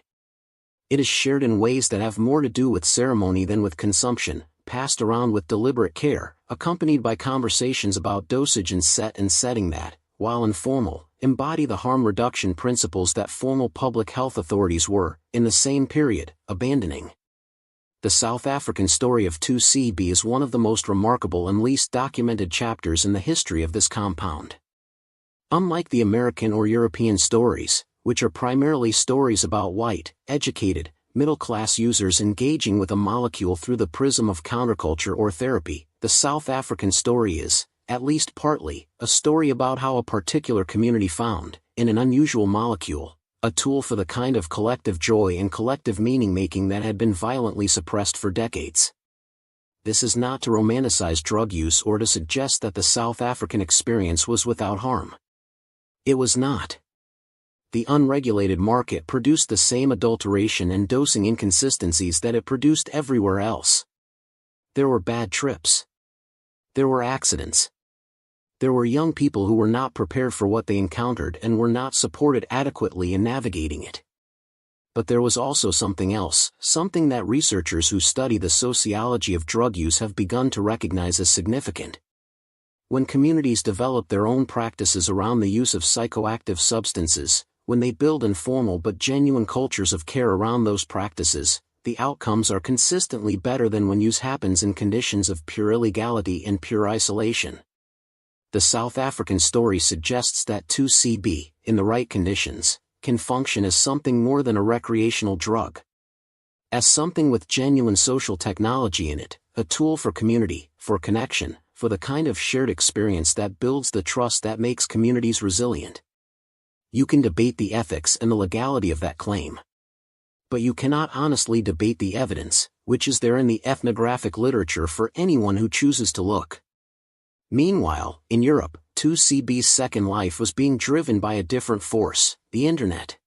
It is shared in ways that have more to do with ceremony than with consumption, passed around with deliberate care, accompanied by conversations about dosage and setting that, while informal, embody the harm reduction principles that formal public health authorities were, in the same period, abandoning. The South African story of 2C-B is one of the most remarkable and least documented chapters in the history of this compound. Unlike the American or European stories, which are primarily stories about white, educated, middle-class users engaging with a molecule through the prism of counterculture or therapy, the South African story is, at least partly, a story about how a particular community found, in an unusual molecule, a tool for the kind of collective joy and collective meaning-making that had been violently suppressed for decades. This is not to romanticize drug use or to suggest that the South African experience was without harm. It was not. The unregulated market produced the same adulteration and dosing inconsistencies that it produced everywhere else. There were bad trips. There were accidents. There were young people who were not prepared for what they encountered and were not supported adequately in navigating it. But there was also something else, something that researchers who study the sociology of drug use have begun to recognize as significant. When communities develop their own practices around the use of psychoactive substances, when they build informal but genuine cultures of care around those practices, the outcomes are consistently better than when use happens in conditions of pure illegality and pure isolation. The South African story suggests that 2C-B, in the right conditions, can function as something more than a recreational drug. As something with genuine social technology in it, a tool for community, for connection, for the kind of shared experience that builds the trust that makes communities resilient. You can debate the ethics and the legality of that claim. But you cannot honestly debate the evidence, which is there in the ethnographic literature for anyone who chooses to look. Meanwhile, in Europe, 2C-B's second life was being driven by a different force, the Internet.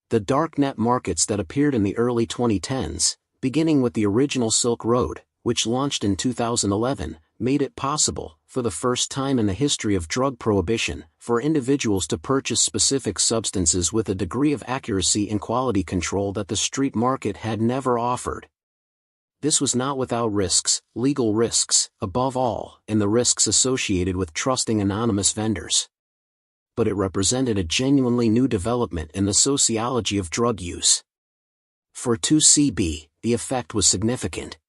The darknet markets that appeared in the early 2010s, beginning with the original Silk Road, which launched in 2011, made it possible, for the first time in the history of drug prohibition, for individuals to purchase specific substances with a degree of accuracy and quality control that the street market had never offered. This was not without risks, legal risks, above all, and the risks associated with trusting anonymous vendors. But it represented a genuinely new development in the sociology of drug use. For 2C-B, the effect was significant.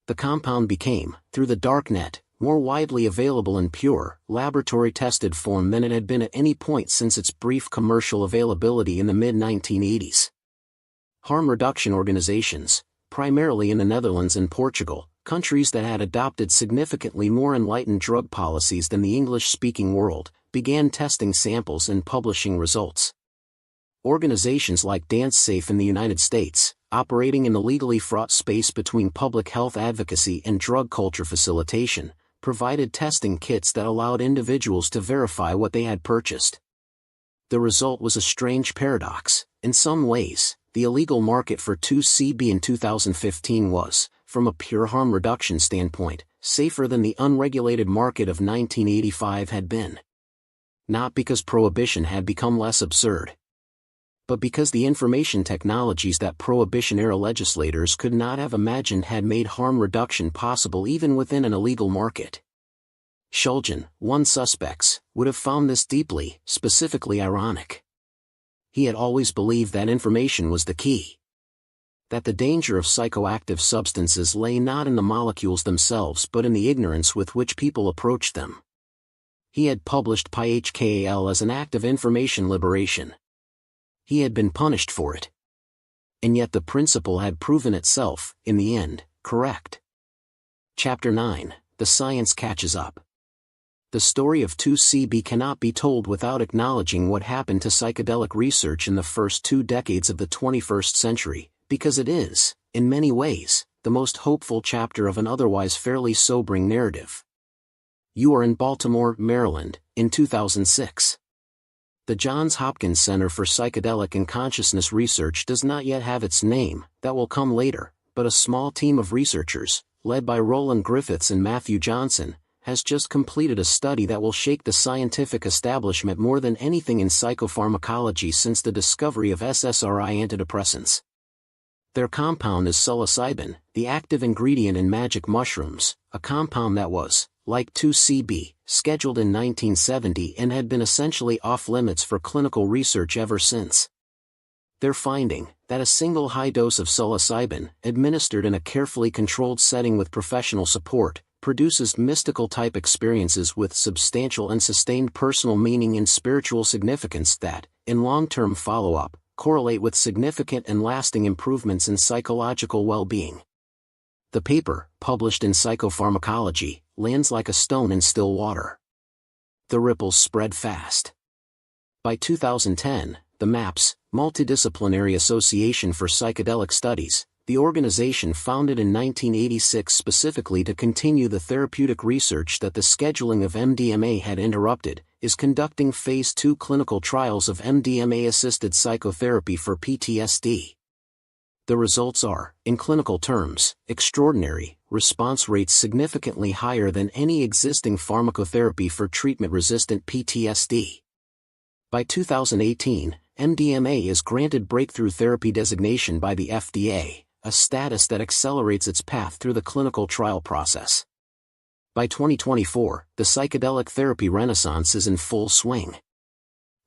The compound became, through the darknet, more widely available in pure, laboratory-tested form than it had been at any point since its brief commercial availability in the mid-1980s. Harm reduction organizations, primarily in the Netherlands and Portugal, countries that had adopted significantly more enlightened drug policies than the English-speaking world, began testing samples and publishing results. Organizations like DanceSafe in the United States, operating in the legally fraught space between public health advocacy and drug culture facilitation, provided testing kits that allowed individuals to verify what they had purchased. The result was a strange paradox. In some ways, the illegal market for 2C-B in 2015 was, from a pure harm reduction standpoint, safer than the unregulated market of 1985 had been. Not because prohibition had become less absurd, but because the information technologies that Prohibition-era legislators could not have imagined had made harm reduction possible even within an illegal market. Shulgin, one suspects, would have found this deeply, specifically ironic. He had always believed that information was the key. That the danger of psychoactive substances lay not in the molecules themselves but in the ignorance with which people approached them. He had published PHKAL as an act of information liberation. He had been punished for it. And yet the principle had proven itself, in the end, correct. Chapter 9, The Science Catches Up. The story of 2C-B cannot be told without acknowledging what happened to psychedelic research in the first 2 decades of the 21st century, because it is, in many ways, the most hopeful chapter of an otherwise fairly sobering narrative. You are in Baltimore, Maryland, in 2006. The Johns Hopkins Center for Psychedelic and Consciousness Research does not yet have its name, that will come later, but a small team of researchers, led by Roland Griffiths and Matthew Johnson, has just completed a study that will shake the scientific establishment more than anything in psychopharmacology since the discovery of SSRI antidepressants. Their compound is psilocybin, the active ingredient in magic mushrooms, a compound that was, like 2C-B, scheduled in 1970 and had been essentially off-limits for clinical research ever since. Their finding, that a single high dose of psilocybin, administered in a carefully controlled setting with professional support, produces mystical-type experiences with substantial and sustained personal meaning and spiritual significance that, in long-term follow-up, correlate with significant and lasting improvements in psychological well-being. The paper, published in Psychopharmacology, lands like a stone in still water. The ripples spread fast. By 2010, the MAPS, Multidisciplinary Association for Psychedelic Studies, the organization founded in 1986 specifically to continue the therapeutic research that the scheduling of MDMA had interrupted, is conducting Phase 2 clinical trials of MDMA-assisted psychotherapy for PTSD. The results are, in clinical terms, extraordinary, response rates significantly higher than any existing pharmacotherapy for treatment-resistant PTSD. By 2018, MDMA is granted breakthrough therapy designation by the FDA, a status that accelerates its path through the clinical trial process. By 2024, the psychedelic therapy renaissance is in full swing.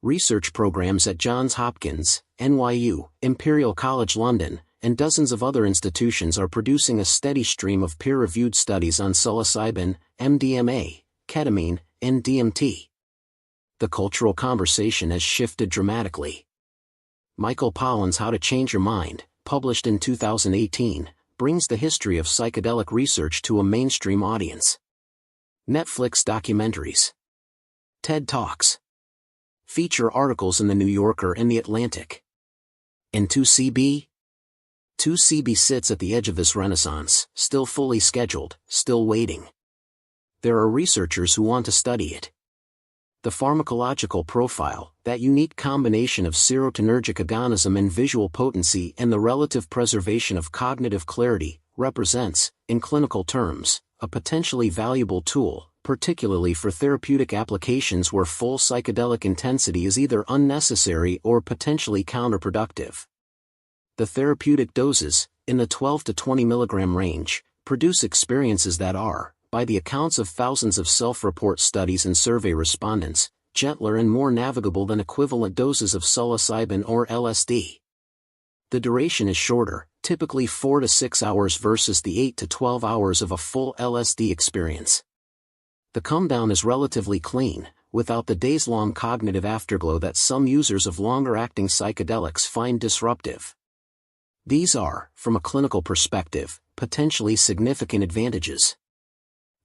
Research programs at Johns Hopkins, NYU, Imperial College London, and dozens of other institutions are producing a steady stream of peer-reviewed studies on psilocybin, MDMA, ketamine, and DMT. The cultural conversation has shifted dramatically. Michael Pollan's How to Change Your Mind, published in 2018, brings the history of psychedelic research to a mainstream audience. Netflix documentaries, TED Talks, feature articles in The New Yorker and The Atlantic. And 2C-B? 2C-B sits at the edge of this renaissance, still fully scheduled, still waiting. There are researchers who want to study it. The pharmacological profile, that unique combination of serotonergic agonism and visual potency and the relative preservation of cognitive clarity, represents, in clinical terms, a potentially valuable tool, particularly for therapeutic applications where full psychedelic intensity is either unnecessary or potentially counterproductive. The therapeutic doses, in the 12 to 20 mg range, produce experiences that are, by the accounts of thousands of self-report studies and survey respondents, gentler and more navigable than equivalent doses of psilocybin or LSD. The duration is shorter, typically 4 to 6 hours versus the 8 to 12 hours of a full LSD experience. The come-down is relatively clean, without the days-long cognitive afterglow that some users of longer-acting psychedelics find disruptive. These are, from a clinical perspective, potentially significant advantages.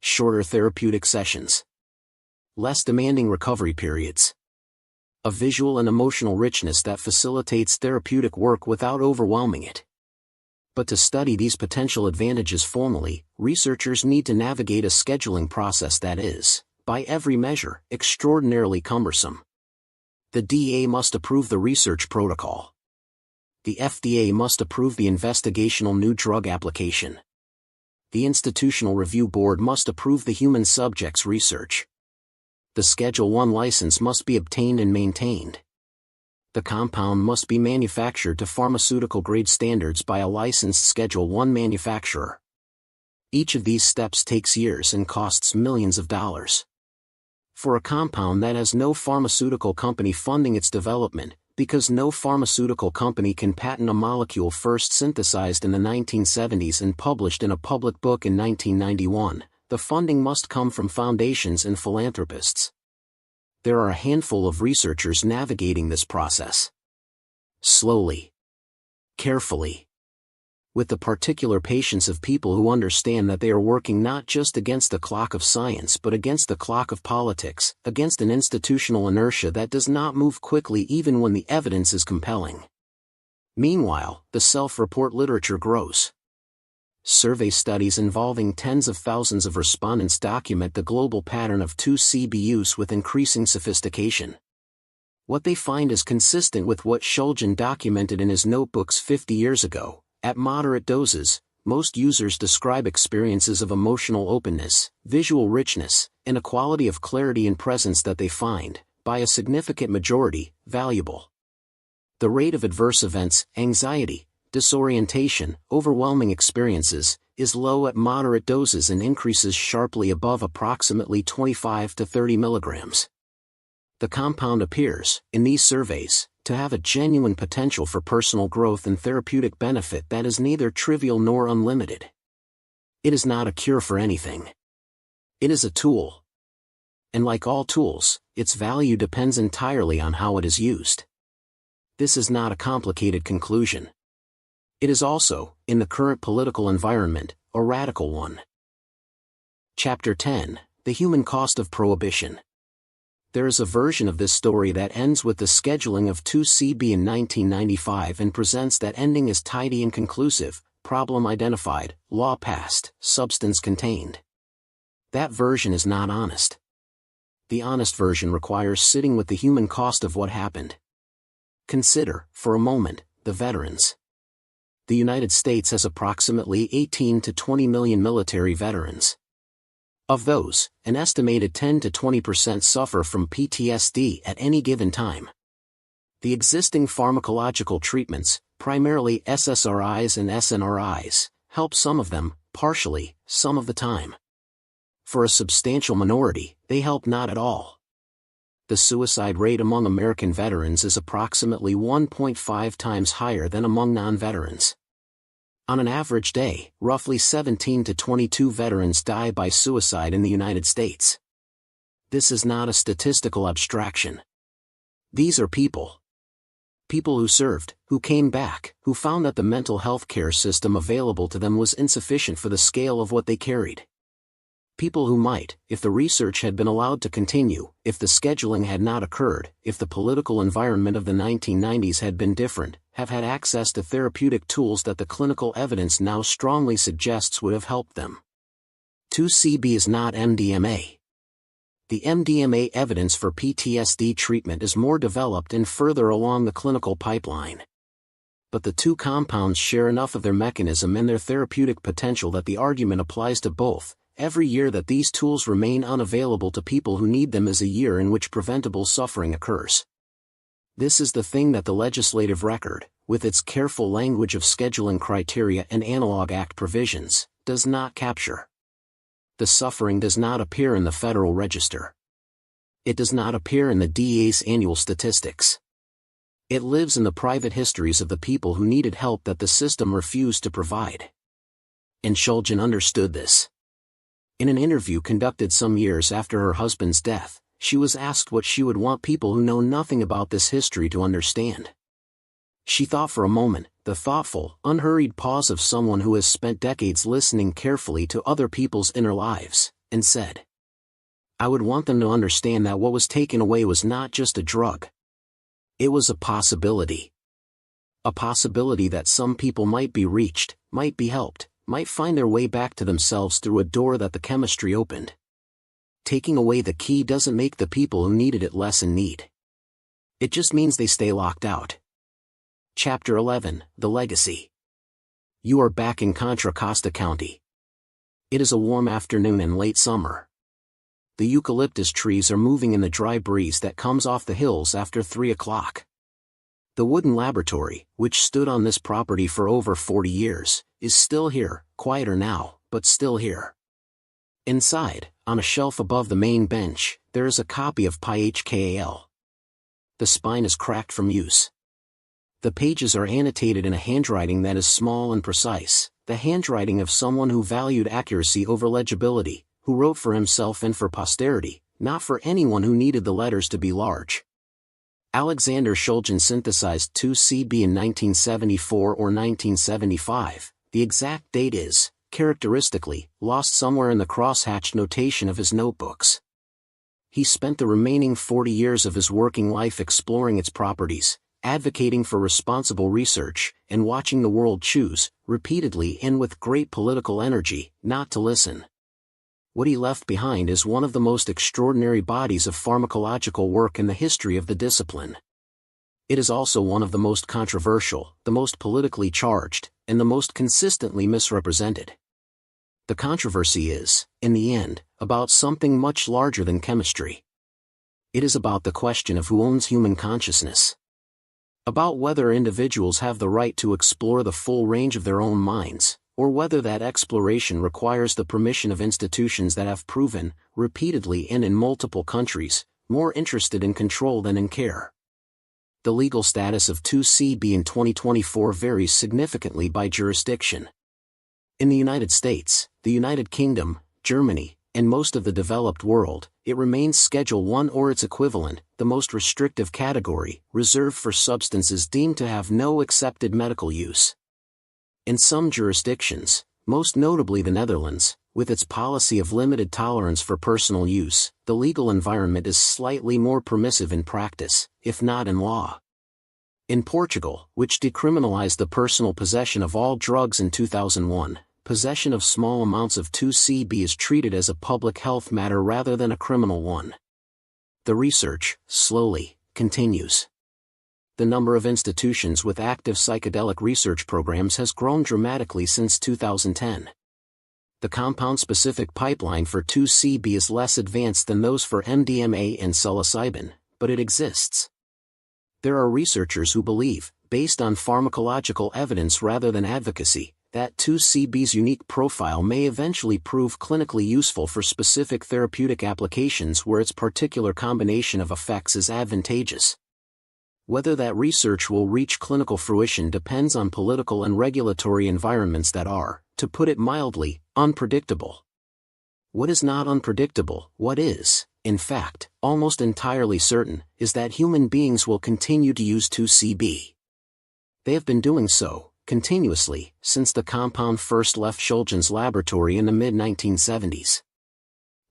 Shorter therapeutic sessions. Less demanding recovery periods. A visual and emotional richness that facilitates therapeutic work without overwhelming it. But to study these potential advantages formally, researchers need to navigate a scheduling process that is, by every measure, extraordinarily cumbersome. The DEA must approve the research protocol. The FDA must approve the investigational new drug application. The Institutional Review Board must approve the human subjects research. The Schedule I license must be obtained and maintained. The compound must be manufactured to pharmaceutical-grade standards by a licensed Schedule I manufacturer. Each of these steps takes years and costs millions of dollars. For a compound that has no pharmaceutical company funding its development, because no pharmaceutical company can patent a molecule first synthesized in the 1970s and published in a public book in 1991, the funding must come from foundations and philanthropists. There are a handful of researchers navigating this process. Slowly. Carefully. With the particular patience of people who understand that they are working not just against the clock of science but against the clock of politics, against an institutional inertia that does not move quickly even when the evidence is compelling. Meanwhile, the self-report literature grows. Survey studies involving tens of thousands of respondents document the global pattern of 2C-B use with increasing sophistication. What they find is consistent with what Shulgin documented in his notebooks 50 years ago. At moderate doses, most users describe experiences of emotional openness, visual richness, and a quality of clarity and presence that they find, by a significant majority, valuable. The rate of adverse events, anxiety, disorientation, overwhelming experiences, is low at moderate doses and increases sharply above approximately 25 to 30 milligrams. The compound appears, in these surveys, to have a genuine potential for personal growth and therapeutic benefit that is neither trivial nor unlimited. It is not a cure for anything. It is a tool. And like all tools, its value depends entirely on how it is used. This is not a complicated conclusion. It is also, in the current political environment, a radical one. Chapter 10: The Human Cost of Prohibition. There is a version of this story that ends with the scheduling of 2C-B in 1995 and presents that ending as tidy and conclusive: problem identified, law passed, substance contained. That version is not honest. The honest version requires sitting with the human cost of what happened. Consider, for a moment, the veterans. The United States has approximately 18 to 20 million military veterans. Of those, an estimated 10 to 20% suffer from PTSD at any given time. The existing pharmacological treatments, primarily SSRIs and SNRIs, help some of them, partially, some of the time. For a substantial minority, they help not at all. The suicide rate among American veterans is approximately 1.5 times higher than among non-veterans. On an average day, roughly 17 to 22 veterans die by suicide in the United States. This is not a statistical abstraction. These are people. People who served, who came back, who found that the mental health care system available to them was insufficient for the scale of what they carried. People who might, if the research had been allowed to continue, if the scheduling had not occurred, if the political environment of the 1990s had been different, have had access to therapeutic tools that the clinical evidence now strongly suggests would have helped them. 2C-B is not MDMA. The MDMA evidence for PTSD treatment is more developed and further along the clinical pipeline. But the two compounds share enough of their mechanism and their therapeutic potential that the argument applies to both. Every year that these tools remain unavailable to people who need them is a year in which preventable suffering occurs. This is the thing that the legislative record, with its careful language of scheduling criteria and Analog Act provisions, does not capture. The suffering does not appear in the Federal Register. It does not appear in the DEA's annual statistics. It lives in the private histories of the people who needed help that the system refused to provide. And Shulgin understood this. In an interview conducted some years after her husband's death, she was asked what she would want people who know nothing about this history to understand. She thought for a moment, the thoughtful, unhurried pause of someone who has spent decades listening carefully to other people's inner lives, and said, "I would want them to understand that what was taken away was not just a drug. It was a possibility. A possibility that some people might be reached, might be helped, might find their way back to themselves through a door that the chemistry opened. Taking away the key doesn't make the people who needed it less in need. It just means they stay locked out." Chapter 11: The Legacy. You are back in Contra Costa County. It is a warm afternoon in late summer. The eucalyptus trees are moving in the dry breeze that comes off the hills after 3 o'clock. The wooden laboratory, which stood on this property for over 40 years, is still here, quieter now, but still here. Inside, on a shelf above the main bench, there is a copy of PHKAL. The spine is cracked from use. The pages are annotated in a handwriting that is small and precise, the handwriting of someone who valued accuracy over legibility, who wrote for himself and for posterity, not for anyone who needed the letters to be large. Alexander Shulgin synthesized 2C-B in 1974 or 1975, the exact date is, characteristically, lost somewhere in the crosshatched notation of his notebooks. He spent the remaining 40 years of his working life exploring its properties, advocating for responsible research, and watching the world choose, repeatedly and with great political energy, not to listen. What he left behind is one of the most extraordinary bodies of pharmacological work in the history of the discipline. It is also one of the most controversial, the most politically charged, and the most consistently misrepresented. The controversy is, in the end, about something much larger than chemistry. It is about the question of who owns human consciousness. About whether individuals have the right to explore the full range of their own minds, or whether that exploration requires the permission of institutions that have proven, repeatedly and in multiple countries, more interested in control than in care. The legal status of 2C-B in 2024 varies significantly by jurisdiction. In the United States, the United Kingdom, Germany, and most of the developed world, it remains Schedule I or its equivalent, the most restrictive category, reserved for substances deemed to have no accepted medical use. In some jurisdictions, most notably the Netherlands, with its policy of limited tolerance for personal use, the legal environment is slightly more permissive in practice, if not in law. In Portugal, which decriminalized the personal possession of all drugs in 2001, possession of small amounts of 2C-B is treated as a public health matter rather than a criminal one. The research, slowly, continues. The number of institutions with active psychedelic research programs has grown dramatically since 2010. The compound-specific pipeline for 2C-B is less advanced than those for MDMA and psilocybin, but it exists. There are researchers who believe, based on pharmacological evidence rather than advocacy, that 2C-B's unique profile may eventually prove clinically useful for specific therapeutic applications where its particular combination of effects is advantageous. Whether that research will reach clinical fruition depends on political and regulatory environments that are, to put it mildly, unpredictable. What is not unpredictable, what is, in fact, almost entirely certain, is that human beings will continue to use 2C-B. They have been doing so, continuously, since the compound first left Shulgin's laboratory in the mid-1970s.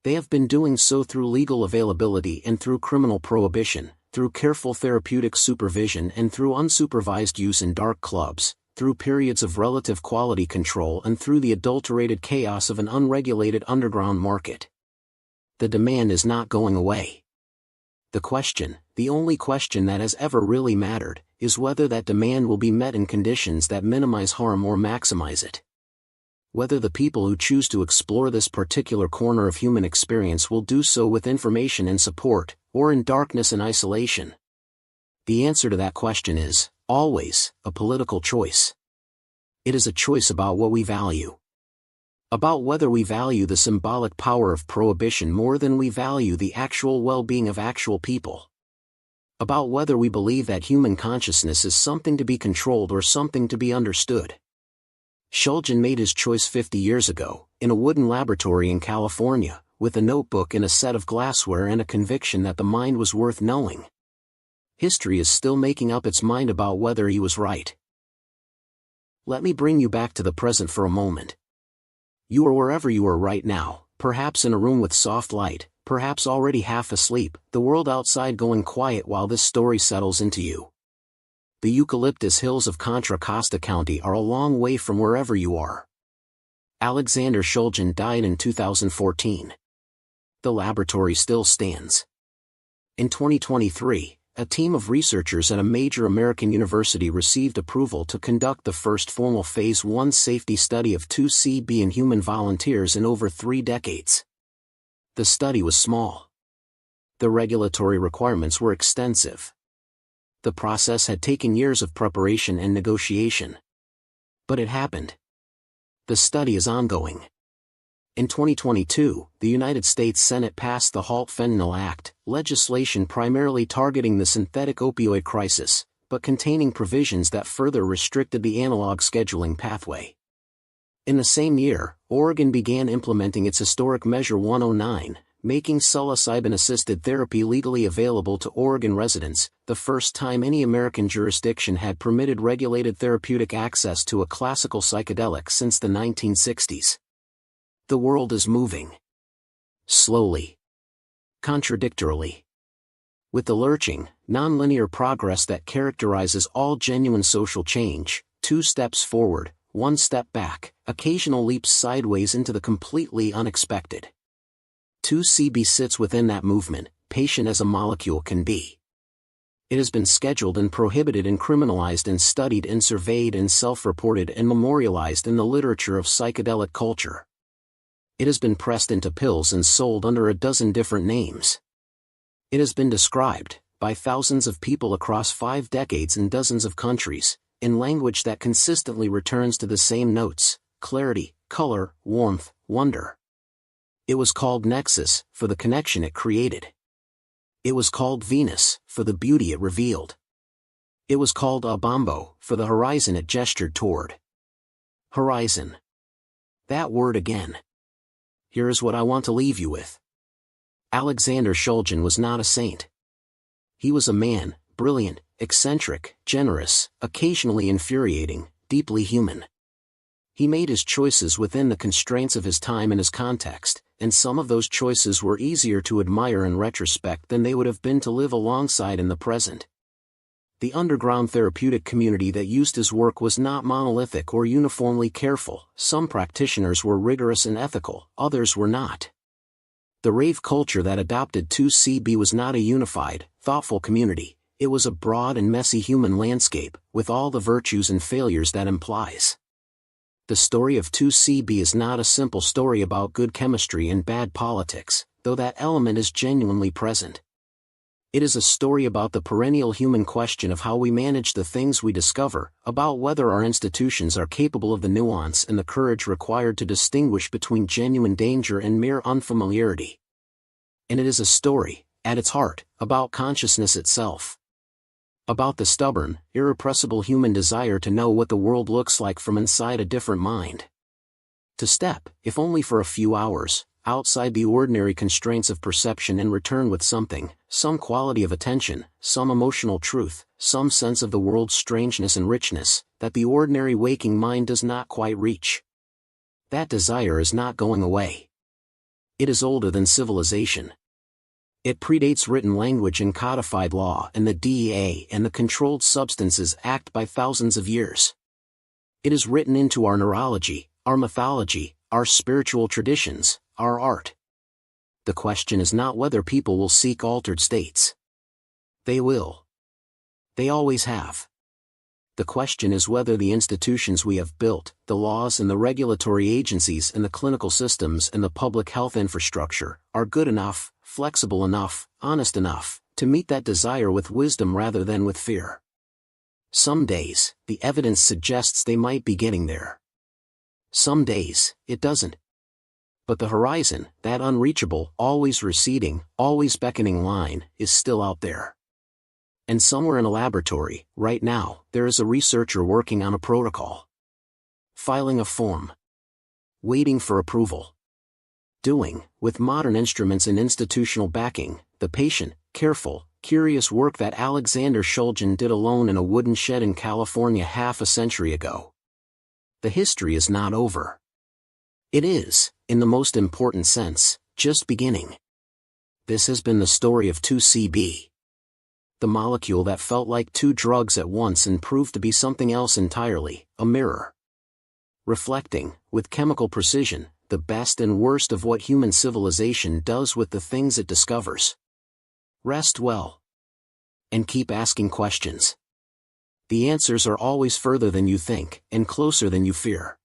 They have been doing so through legal availability and through criminal prohibition, through careful therapeutic supervision and through unsupervised use in dark clubs, through periods of relative quality control and through the adulterated chaos of an unregulated underground market. The demand is not going away. The question, the only question that has ever really mattered, is whether that demand will be met in conditions that minimize harm or maximize it. Whether the people who choose to explore this particular corner of human experience will do so with information and support, or in darkness and isolation. The answer to that question is, always, a political choice. It is a choice about what we value. About whether we value the symbolic power of prohibition more than we value the actual well-being of actual people. About whether we believe that human consciousness is something to be controlled or something to be understood. Shulgin made his choice 50 years ago, in a wooden laboratory in California, with a notebook and a set of glassware and a conviction that the mind was worth knowing. History is still making up its mind about whether he was right. Let me bring you back to the present for a moment. You are wherever you are right now, perhaps in a room with soft light, perhaps already half asleep, the world outside going quiet while this story settles into you. The eucalyptus hills of Contra Costa County are a long way from wherever you are. Alexander Shulgin died in 2014. The laboratory still stands. In 2023, a team of researchers at a major American university received approval to conduct the first formal Phase 1 safety study of 2C-B in human volunteers in over 3 decades. The study was small. The regulatory requirements were extensive. The process had taken years of preparation and negotiation. But it happened. The study is ongoing. In 2022, the United States Senate passed the Halt Fentanyl Act, legislation primarily targeting the synthetic opioid crisis, but containing provisions that further restricted the analog scheduling pathway. In the same year, Oregon began implementing its historic Measure 109, making psilocybin-assisted therapy legally available to Oregon residents, the first time any American jurisdiction had permitted regulated therapeutic access to a classical psychedelic since the 1960s. The world is moving. Slowly. Contradictorily. With the lurching, nonlinear progress that characterizes all genuine social change, 2 steps forward, 1 step back, occasional leaps sideways into the completely unexpected. 2C-B sits within that movement, patient as a molecule can be. It has been scheduled and prohibited and criminalized and studied and surveyed and self-reported and memorialized in the literature of psychedelic culture. It has been pressed into pills and sold under a dozen different names. It has been described, by thousands of people across 5 decades in dozens of countries, in language that consistently returns to the same notes: clarity, color, warmth, wonder. It was called Nexus, for the connection it created. It was called Venus, for the beauty it revealed. It was called Abambo, for the horizon it gestured toward. Horizon. That word again. Here is what I want to leave you with. Alexander Shulgin was not a saint. He was a man, brilliant, eccentric, generous, occasionally infuriating, deeply human. He made his choices within the constraints of his time and his context, and some of those choices were easier to admire in retrospect than they would have been to live alongside in the present. The underground therapeutic community that used his work was not monolithic or uniformly careful. Some practitioners were rigorous and ethical, others were not. The rave culture that adopted 2C-B was not a unified, thoughtful community. It was a broad and messy human landscape, with all the virtues and failures that implies. The story of 2C-B is not a simple story about good chemistry and bad politics, though that element is genuinely present. It is a story about the perennial human question of how we manage the things we discover, about whether our institutions are capable of the nuance and the courage required to distinguish between genuine danger and mere unfamiliarity. And it is a story, at its heart, about consciousness itself. About the stubborn, irrepressible human desire to know what the world looks like from inside a different mind. To step, if only for a few hours, outside the ordinary constraints of perception and return with something, some quality of attention, some emotional truth, some sense of the world's strangeness and richness, that the ordinary waking mind does not quite reach. That desire is not going away. It is older than civilization. It predates written language and codified law and the DEA and the Controlled Substances Act by thousands of years. It is written into our neurology, our mythology, our spiritual traditions, our art. The question is not whether people will seek altered states. They will. They always have. The question is whether the institutions we have built, the laws and the regulatory agencies and the clinical systems and the public health infrastructure, are good enough, flexible enough, honest enough, to meet that desire with wisdom rather than with fear. Some days, the evidence suggests they might be getting there. Some days, it doesn't. But the horizon, that unreachable, always receding, always beckoning line, is still out there. And somewhere in a laboratory, right now, there is a researcher working on a protocol. Filing a form. Waiting for approval. Doing, with modern instruments and institutional backing, the patient, careful, curious work that Alexander Shulgin did alone in a wooden shed in California half a century ago. The history is not over. It is, in the most important sense, just beginning. This has been the story of 2C-B. The molecule that felt like 2 drugs at once and proved to be something else entirely, a mirror. Reflecting, with chemical precision, the best and worst of what human civilization does with the things it discovers. Rest well. And keep asking questions. The answers are always further than you think, and closer than you fear.